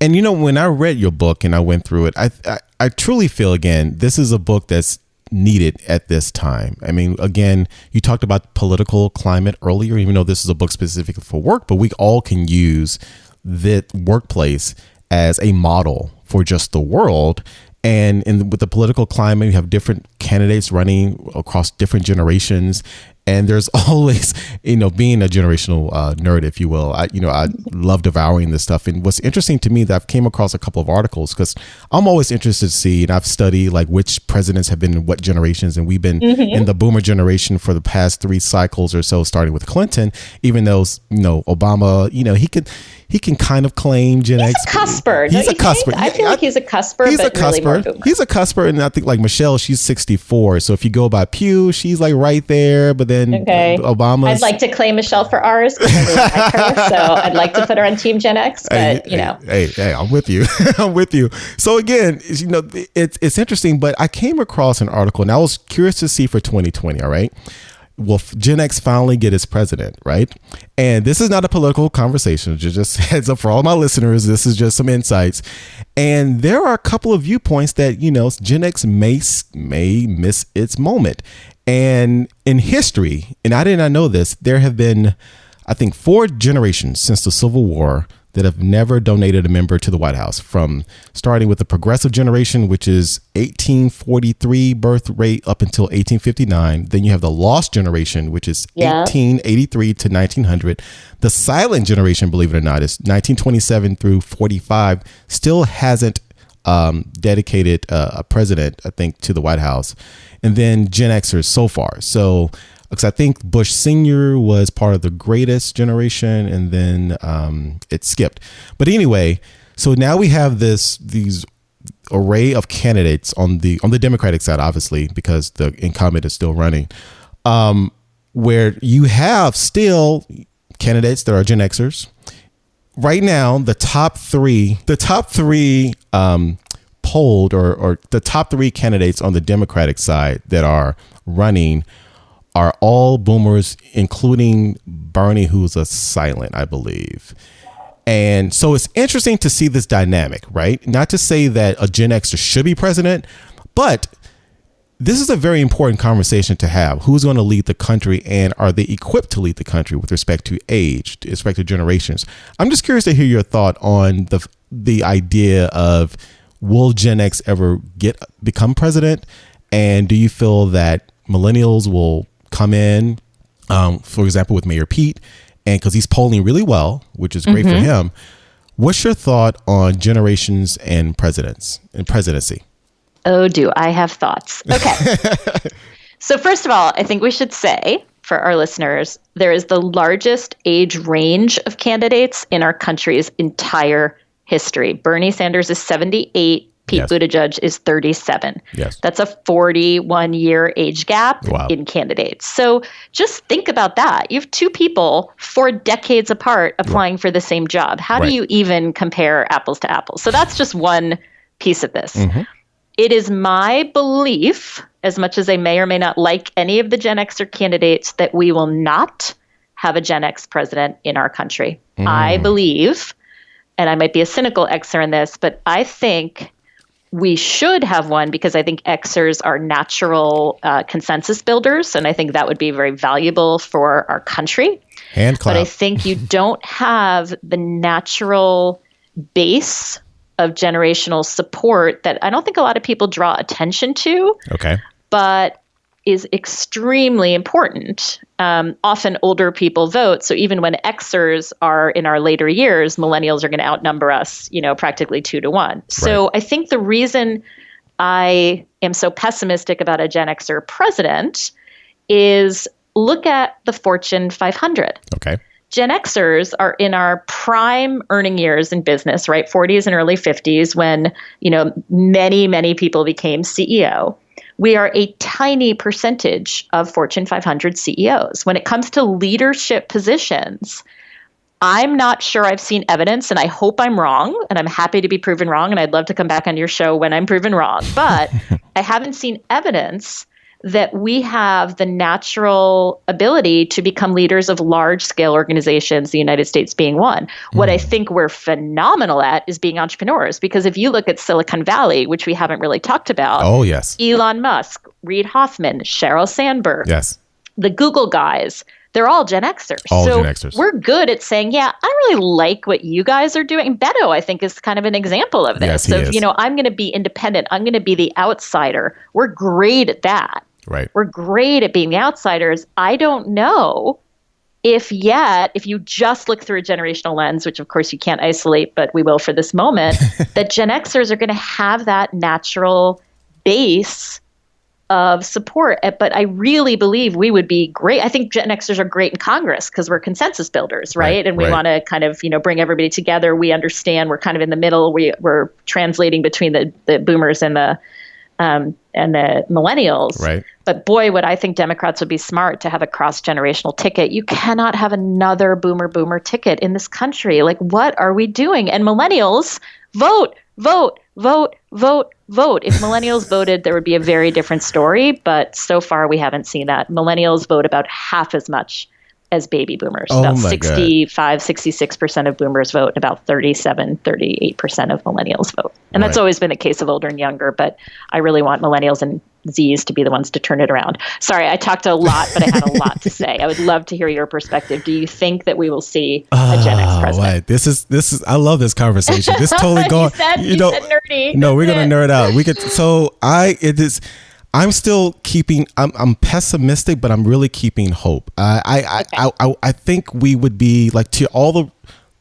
And when I read your book and I went through it, I truly feel, again, this is a book that's needed at this time. I mean, again, you talked about political climate earlier, even though this is a book specifically for work, but we all can use the workplace as a model for just the world. And with the political climate, you have different candidates running across different generations. And there's always, being a generational nerd, if you will, I love devouring this stuff. And what's interesting to me that I've came across a couple of articles, because I'm always interested to see, and I've studied like which presidents have been in what generations. And we've been in the boomer generation for the past 3 cycles or so, starting with Clinton, even though, Obama, he can kind of claim Gen X.
He's a cusper.
He's a cusper.
I feel like he's a cusper,
he's
but
a cusper.
Really more boomer.
He's a cusper. And I think like Michelle, she's 64. So if you go by Pew, she's like right there. But then Obama.
I'd like to claim Michelle for ours because I really like her. So I'd like to put her on Team Gen X. But
Hey, I'm with you. I'm with you. So again, it's interesting. But I came across an article, and I was curious to see for 2020. All right. Will Gen X finally get its president, right? And this is not a political conversation. Just heads up for all my listeners. This is just some insights. And there are a couple of viewpoints that, Gen X may miss its moment. And in history, and I did not know this, there have been, I think, 4 generations since the Civil War that have never donated a member to the White House, from starting with the progressive generation, which is 1843 birth rate up until 1859. Then you have the lost generation, which is 1883 to 1900. The silent generation, believe it or not, is 1927 through 45, still hasn't dedicated a president, I think, to the White House. And then Gen Xers so far. So, because I think Bush Sr. was part of the greatest generation, and then it skipped. But anyway, so now we have these array of candidates on the Democratic side, obviously, because the incumbent is still running, where you have still candidates that are Gen Xers. Right now, the top three polled, or the top 3 candidates on the Democratic side that are running are all boomers, including Bernie, who's a silent, I believe. And so it's interesting to see this dynamic, right? Not to say that a Gen Xer should be president, but this is a very important conversation to have. Who's going to lead the country, and are they equipped to lead the country with respect to age, with respect to generations? I'm just curious to hear your thought on the idea of, will Gen X ever become president? And do you feel that millennials will come in, for example, with Mayor Pete, and because he's polling really well, which is great for him? What's your thought on generations and presidents and presidency?
Oh, do I have thoughts? Okay. So first of all, I think we should say for our listeners, there is the largest age range of candidates in our country's entire history. Bernie Sanders is 78. Pete Buttigieg is 37.
Yes.
That's a 41-year age gap in candidates. So just think about that. You have 2 people 4 decades apart applying for the same job. How do you even compare apples to apples? So that's just one piece of this. It is my belief, as much as I may or may not like any of the Gen Xer candidates, that we will not have a Gen X president in our country. I believe, and I might be a cynical Xer in this, but I think we should have one, because I think Xers are natural consensus builders, and I think that would be very valuable for our country.
Hand clap.
But I think you don't have the natural base of generational support that I don't think a lot of people draw attention to.
Okay.
But is extremely important. Often older people vote. So even when Xers are in our later years, millennials are going to outnumber us, practically 2 to 1. So I think the reason I am so pessimistic about a Gen Xer president is look at the Fortune 500.
Okay.
Gen Xers are in our prime earning years in business, right? 40s and early 50s when, many, many people became CEO. We are a tiny percentage of Fortune 500 CEOs. When it comes to leadership positions, I'm not sure I've seen evidence, and I hope I'm wrong, and I'm happy to be proven wrong, and I'd love to come back on your show when I'm proven wrong. But I haven't seen evidence that we have the natural ability to become leaders of large-scale organizations, the United States being one. What I think we're phenomenal at is being entrepreneurs, because if you look at Silicon Valley, which we haven't really talked about,
oh yes,
Elon Musk, Reid Hoffman, Sheryl Sandberg,
yes,
the Google guys, they're all Gen Xers.
Gen Xers.
We're good at saying, yeah, I really like what you guys are doing. Beto, I think, is kind of an example of this.
Yes, he is.
I'm going to be independent. I'm going to be the outsider. We're great at that.
Right.
We're great at being the outsiders. I don't know if you just look through a generational lens, which of course you can't isolate, but we will for this moment, that Gen Xers are going to have that natural base of support. But I really believe we would be great. I think Gen Xers are great in Congress because we're consensus builders, right? And we want to kind of, bring everybody together. We understand we're kind of in the middle. We're translating between the boomers and the millennials.
Right.
But boy, would I think Democrats would be smart to have a cross-generational ticket. You cannot have another boomer ticket in this country. Like, what are we doing? And millennials, vote. If millennials voted, there would be a very different story. But so far, we haven't seen that. Millennials vote about half as much as baby boomers. About 66% of boomers vote, and about 38% of millennials vote. And that's always been the case of older and younger, but I really want millennials and Zs to be the ones to turn it around. Sorry, I talked a lot, but I had a lot to say. I would love to hear your perspective. Do you think that we will see a Gen X president?
Right. This is I love this conversation. This totally going.
you said nerdy.
No, we're going to nerd out. I'm still keeping. I'm pessimistic, but I'm really keeping hope. I think we would be like, to all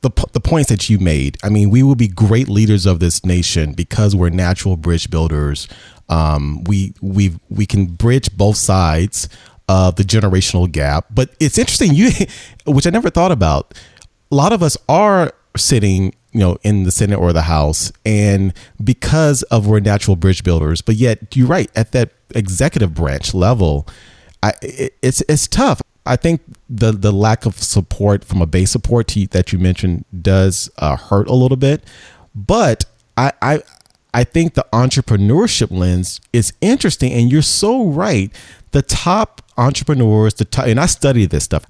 the points that you made. I mean, we will be great leaders of this nation because we're natural bridge builders. We can bridge both sides of the generational gap. But it's interesting, which I never thought about. A lot of us are sitting, in the Senate or the House, and because of we're natural bridge builders, but yet you're right, at that executive branch level, it's tough. I think the lack of support from a base support that you mentioned does hurt a little bit, but I think the entrepreneurship lens is interesting, and you're so right. The top entrepreneurs, and I study this stuff.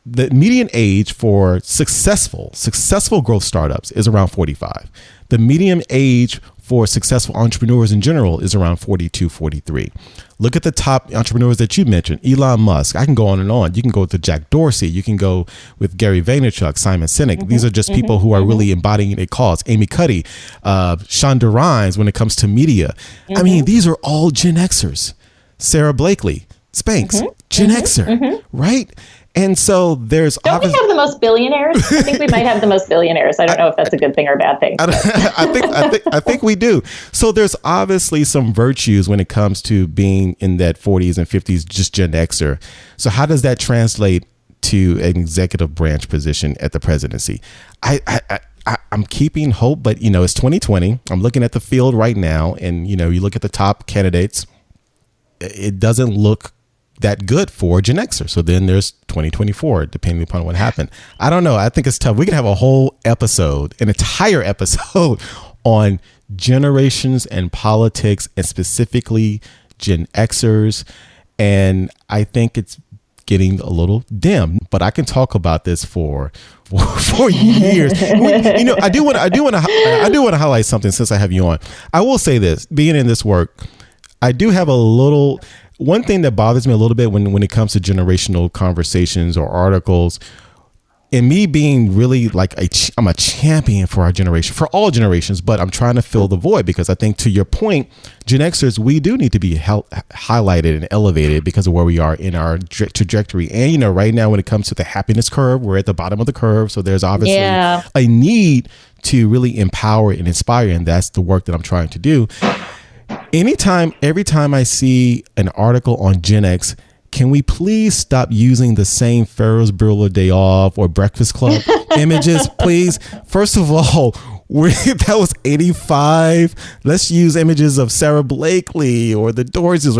The median age for successful growth startups is around 45. The median age for successful entrepreneurs in general is around 42, 43. Look at the top entrepreneurs that you mentioned. Elon Musk. I can go on and on. You can go to Jack Dorsey. You can go with Gary Vaynerchuk, Simon Sinek. These are just people who are really embodying a cause. Amy Cuddy, Shonda Rhimes when it comes to media. I mean, these are all Gen Xers. Sarah Blakely, Spanx, Gen Xer, right? And so there's
Don't we have the most billionaires? I think we might have the most billionaires. I don't know if that's a good thing or a bad thing.
I think we do. So there's obviously some virtues when it comes to being in that 40s and 50s, just Gen Xer. So how does that translate to an executive branch position at the presidency? I'm keeping hope, but it's 2020. I'm looking at the field right now, and you look at the top candidates. It doesn't look that good for Gen Xer. So then there's 2024, depending upon what happened. I don't know. I think it's tough. We can have a whole episode, an entire episode on generations and politics, and specifically Gen Xers. And I think it's getting a little dim, but I can talk about this for years. I do want to highlight something since I have you on. I will say this, being in this work, I do have one thing that bothers me a little bit when it comes to generational conversations or articles, and me being really like I'm a champion for our generation, for all generations, but I'm trying to fill the void, because I think, to your point, Gen Xers, we do need to be highlighted and elevated because of where we are in our trajectory. And, right now when it comes to the happiness curve, we're at the bottom of the curve. So there's obviously a need to really empower and inspire. And that's the work that I'm trying to do. Every time I see an article on Gen X, can we please stop using the same Ferris Bueller Day Off or Breakfast Club images, please? First of all, that was 85. Let's use images of Sarah Blakely or the Dorseys.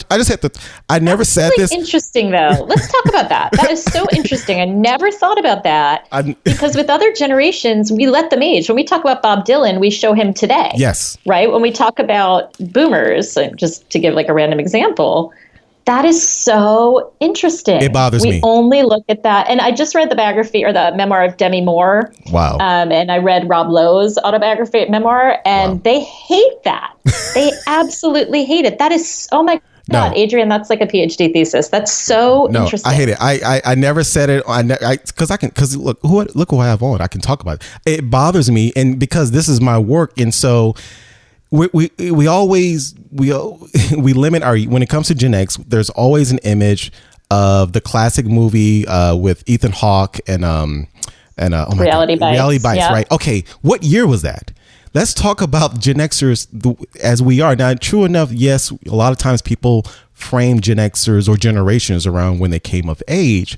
I just have to. I never said
really
this.
Interesting, though. Let's talk about that. That is so interesting. I never thought about that because with other generations, we let them age. When we talk about Bob Dylan, we show him today.
Yes.
Right. When we talk about boomers, just to give like a random example. That is so interesting.
It bothers me.
We only look at that. And I just read the biography or the memoir of Demi Moore.
Wow.
And I read Rob Lowe's autobiography memoir, and they hate that. They absolutely hate it. That is, oh my God, Adrian, that's like a PhD thesis. That's so interesting.
I hate it. I never said it. Because look who I have on. I can talk about it. It bothers me, and because this is my work, and so we always limit our, when it comes to Gen X, there's always an image of the classic movie with Ethan Hawke and
Reality Bites, yeah.
right? Okay, what year was that? Let's talk about Gen Xers as we are now. True enough, yes, a lot of times people frame Gen Xers or generations around when they came of age.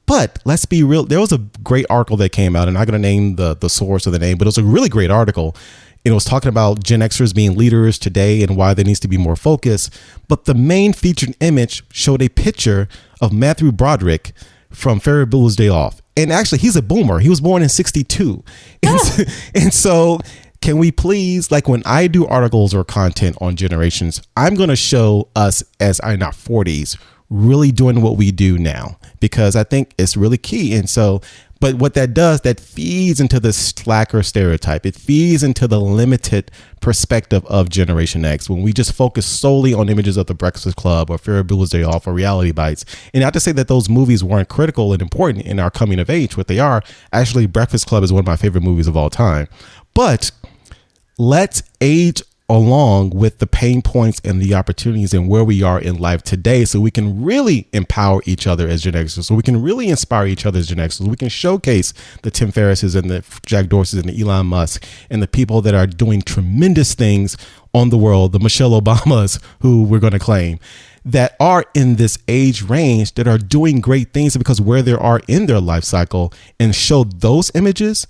But let's be real. There was a great article that came out, and I'm not going to name the source or the name, but it was a really great article. It was talking about Gen Xers being leaders today and why there needs to be more focus. But the main featured image showed a picture of Matthew Broderick from Ferris Bueller's Day Off. And actually, he's a boomer. He was born in 62. And so can we please, like when I do articles or content on generations, I'm going to show us as in our 40s really doing what we do now, because I think it's really key. And so, but what that does, that feeds into the slacker stereotype. It feeds into the limited perspective of Generation X when we just focus solely on images of the Breakfast Club or Ferris Bueller's Day Off or Reality Bites. And not to say that those movies weren't critical and important in our coming of age, what they are. Actually, Breakfast Club is one of my favorite movies of all time. But let's age along with the pain points and the opportunities and where we are in life today, so we can really empower each other as Gen Xers, so we can really inspire each other as Gen Xers. We can showcase the Tim Ferrisses and the Jack Dorseys and the Elon Musk and the people that are doing tremendous things on the world, the Michelle Obamas, who we're going to claim, that are in this age range that are doing great things because where they are in their life cycle, and show those images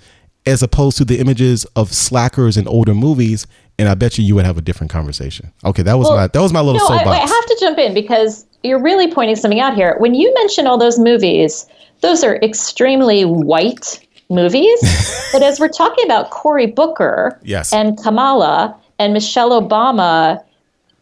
as opposed to the images of slackers in older movies. And I bet you would have a different conversation. Okay, that was my little soapbox.
I have to jump in because you're really pointing something out here. When you mention all those movies, those are extremely white movies. But as we're talking about Cory Booker and Kamala and Michelle Obama,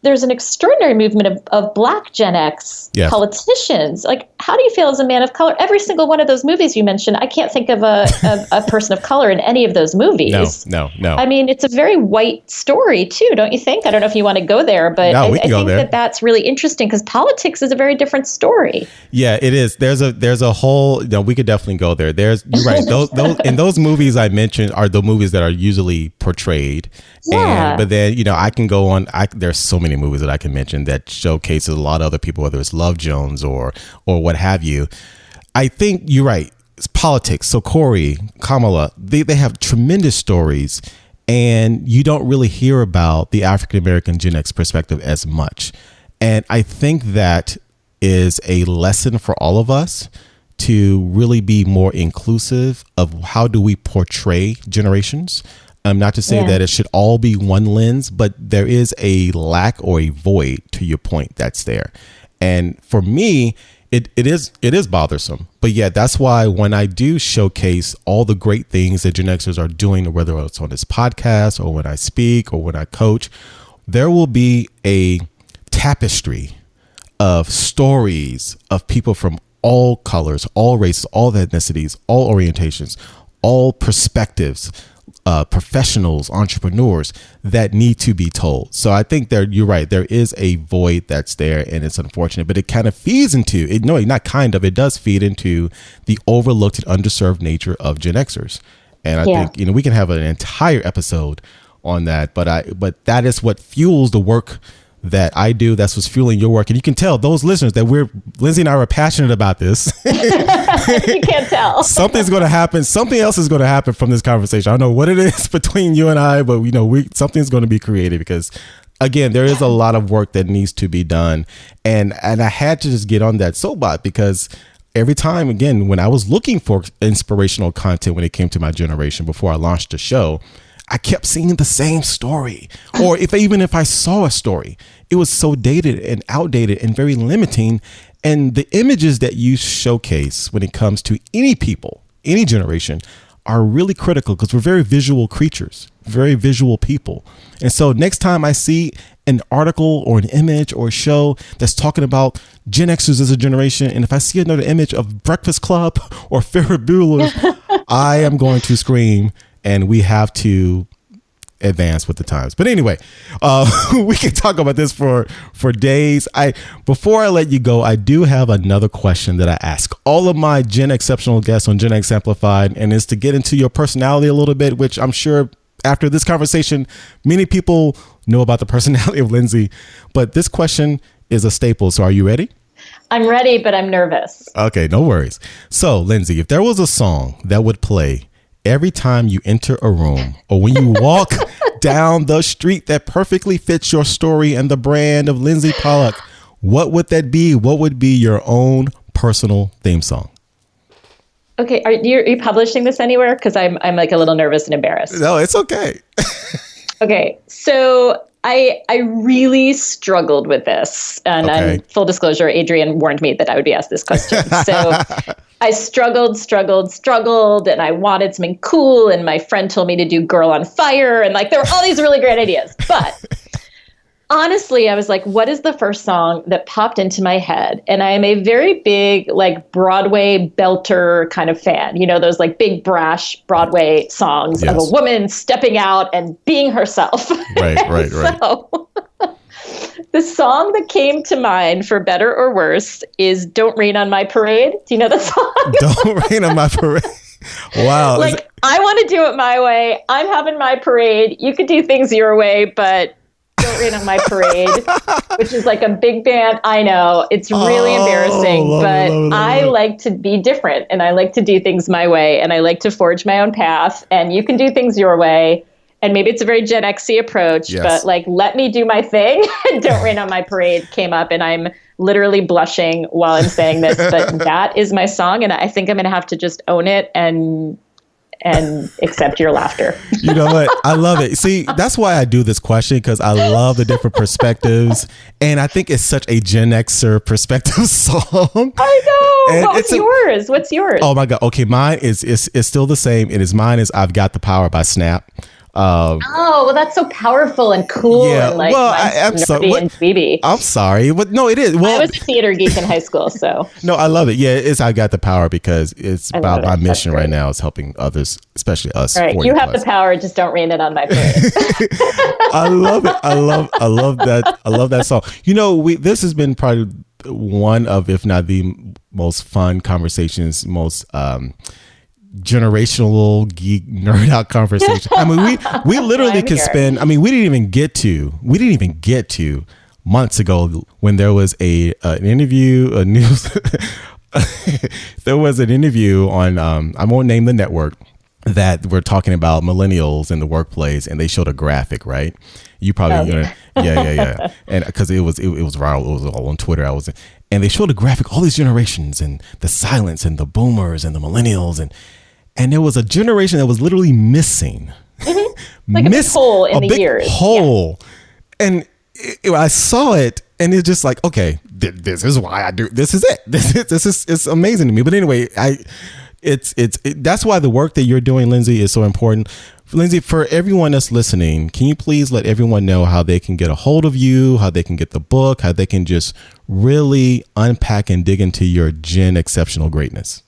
there's an extraordinary movement of Black Gen X politicians. Like, how do you feel as a man of color? Every single one of those movies you mentioned, I can't think of a person of color in any of those movies.
No.
I mean, it's a very white story too, don't you think? I don't know if you want to go there, but I think that's really interesting because politics is a very different story.
Yeah, it is. There's a whole, we could definitely go there. You're right. Those movies I mentioned are the movies that are usually portrayed.
Yeah.
But then, I can go on. There's so many movies that I can mention that showcases a lot of other people, whether it's Love Jones or what have you. I think you're right. It's politics. So Cory, Kamala, they have tremendous stories, and you don't really hear about the African American Gen X perspective as much. And I think that is a lesson for all of us to really be more inclusive of how do we portray generations. Not to say that it should all be one lens, but there is a lack or a void, to your point, that's there. And for me, it is bothersome. But yeah, that's why when I do showcase all the great things that Gen Xers are doing, whether it's on this podcast or when I speak or when I coach, there will be a tapestry of stories of people from all colors, all races, all ethnicities, all orientations, all perspectives, professionals, entrepreneurs that need to be told. So I think you're right. There is a void that's there, and it's unfortunate, but it kind of feeds into it. No, not kind of. It does feed into the overlooked and underserved nature of Gen Xers. And I think we can have an entire episode on that. But that is what fuels the work that I do. That's what's fueling your work. And you can tell those listeners that Lindsey and I are passionate about this.
You can't tell.
Something's going to happen. Something else is going to happen from this conversation. I don't know what it is between you and I, but something's going to be created because again, there is a lot of work that needs to be done. And I had to just get on that soapbox because every time, again, when I was looking for inspirational content when it came to my generation before I launched the show, I kept seeing the same story. Or even if I saw a story, it was so dated and outdated and very limiting. And the images that you showcase when it comes to any people, any generation, are really critical because we're very visual creatures, very visual people. And so next time I see an article or an image or a show that's talking about Gen Xers as a generation, and if I see another image of Breakfast Club or Ferrabulers, I am going to scream, and we have to advance with the times. But anyway, we can talk about this for days. Before I let you go, I do have another question that I ask all of my Gen Exceptional guests on Gen X Amplified, and is to get into your personality a little bit, which I'm sure after this conversation, many people know about the personality of Lindsey. But this question is a staple. So are you ready?
I'm ready, but I'm nervous.
Okay, no worries. So, Lindsey, if there was a song that would play every time you enter a room or when you walk down the street that perfectly fits your story and the brand of Lindsey Pollak, what would that be? What would be your own personal theme song?
Okay, are you publishing this anywhere? Because I'm like a little nervous and embarrassed.
No, it's okay.
Okay, so I really struggled with this. And
Okay.
full disclosure, Adrian warned me that I would be asked this question. So I struggled, and I wanted something cool. And my friend told me to do Girl on Fire. And like, there were all these really great ideas. But honestly, I was like, what is the first song that popped into my head? And I am a very big, like, Broadway belter kind of fan. You know, those like big brash Broadway songs of a woman stepping out and being herself.
Right.
So the song that came to mind, for better or worse, is Don't Rain on My Parade. Do you know the song?
Don't Rain on My Parade. Wow.
Like, I want to do it my way. I'm having my parade. You could do things your way, but Don't Rain on My Parade, which is like a big band. I know it's really embarrassing, but I like to be different, and I like to do things my way, and I like to forge my own path, and you can do things your way. And maybe it's a very Gen X-y approach, but like, let me do my thing. Don't Rain on My Parade came up, and I'm literally blushing while I'm saying this, but that is my song. And I think I'm going to have to just own it and accept your laughter.
You know what? I love it. See, that's why I do this question, because I love the different perspectives. And I think it's such a Gen Xer perspective song.
I know.
And
What's yours? What's yours?
Oh my God. Okay. Mine is still the same. Mine is I've Got the Power by Snap.
Well, that's so powerful and cool.
Yeah,
and like,
well, I'm sorry.
And BB.
I'm sorry, but no, it is. Well,
I was a theater geek in high school, so.
No, I love it. Yeah, it's I Got the Power because it's about my mission
great.
right now is helping others, especially us.
All right, you have the power. Just don't rain it on my parade.
I love it. I love that. I love that song. You know, this has been probably one of, if not the most fun conversations, most generational geek nerd out conversation. I mean, we literally could spend. I mean, we didn't even get to months ago when there was an interview, a news. There was an interview on. I won't name the network, that we're talking about millennials in the workplace, and they showed a graphic, right? You probably, yeah, and because it was viral, it was all on Twitter. And they showed a graphic, all these generations, and the silence, and the boomers, and the millennials, and there was a generation that was literally missing,
like a big hole in the years.
Hole, and I saw it, and it's just like, okay, this is why I do. This is it. This is it's amazing to me. But anyway, that's why the work that you're doing, Lindsey, is so important. Lindsey, for everyone that's listening, can you please let everyone know how they can get a hold of you, how they can get the book, how they can just really unpack and dig into your Gen Exceptional greatness?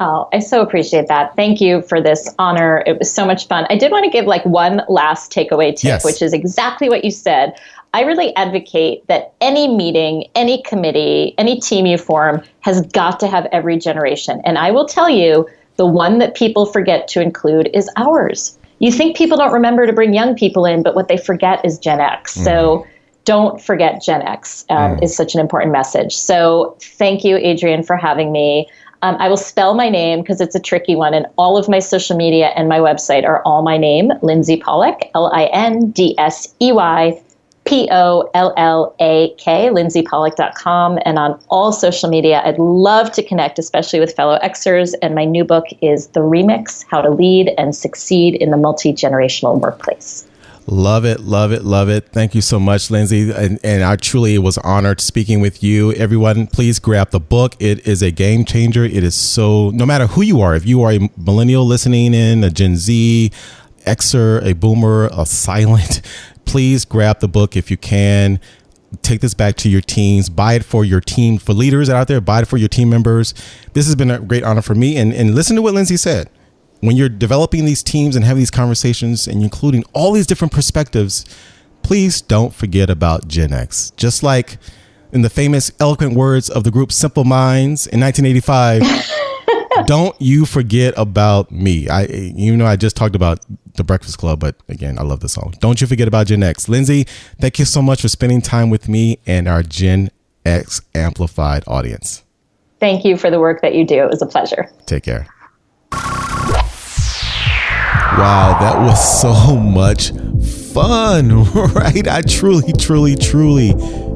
Oh, I so appreciate that. Thank you for this honor. It was so much fun. I did want to give like one last takeaway tip, which is exactly what you said. I really advocate that any meeting, any committee, any team you form has got to have every generation. And I will tell you, the one that people forget to include is ours. You think people don't remember to bring young people in, but what they forget is Gen X. So don't forget Gen X is such an important message. So thank you, Adrian, for having me. I will spell my name because it's a tricky one, and all of my social media and my website are all my name, Lindsey Pollak, Lindsey Pollak, lindseypollak.com, and on all social media. I'd love to connect, especially with fellow Xers. And my new book is The Remix, How to Lead and Succeed in the Multigenerational Workplace.
Love it, love it, love it. Thank you so much, Lindsey. And I truly was honored speaking with you. Everyone, please grab the book. It is a game changer. It is so, no matter who you are, if you are a millennial listening in, a Gen Z, Xer, a boomer, a silent, please grab the book if you can. Take this back to your teams. Buy it for your team, for leaders out there. Buy it for your team members. This has been a great honor for me. And listen to what Lindsey said. When you're developing these teams and having these conversations and including all these different perspectives, please don't forget about Gen X. Just like in the famous eloquent words of the group Simple Minds in 1985, don't you forget about me. I just talked about The Breakfast Club, but again, I love the song. Don't you forget about Gen X. Lindsey, thank you so much for spending time with me and our Gen X Amplified audience.
Thank you for the work that you do. It was a pleasure.
Take care. Wow, that was so much fun, right? I truly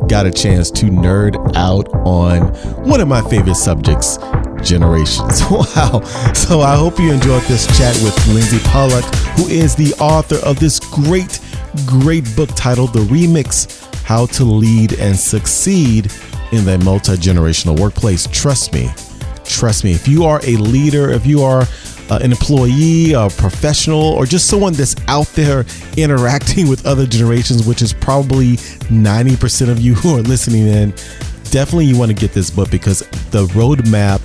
got a chance to nerd out on one of my favorite subjects, generations. Wow. So I hope you enjoyed this chat with Lindsey Pollak, who is the author of this great book titled The Remix, How to Lead and Succeed in the Multi-Generational Workplace. Trust me, if you are a leader, if you are an employee, a professional, or just someone that's out there interacting with other generations, which is probably 90% of you who are listening in, definitely you want to get this book because the roadmap,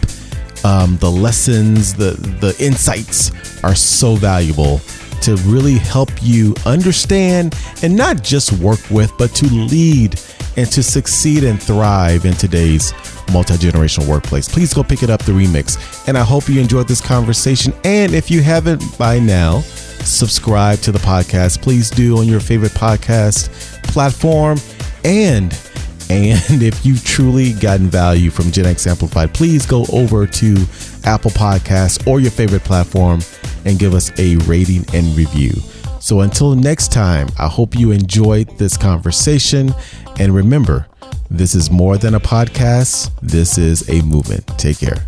the lessons, the insights are so valuable to really help you understand and not just work with, but to lead and to succeed and thrive in today's multi-generational workplace. Please go pick it up, The Remix. And I hope you enjoyed this conversation. And if you haven't by now, subscribe to the podcast. Please do on your favorite podcast platform. And if you've truly gotten value from Gen X Amplified, please go over to Apple Podcasts or your favorite platform and give us a rating and review. So until next time, I hope you enjoyed this conversation. And remember, this is more than a podcast. This is a movement. Take care.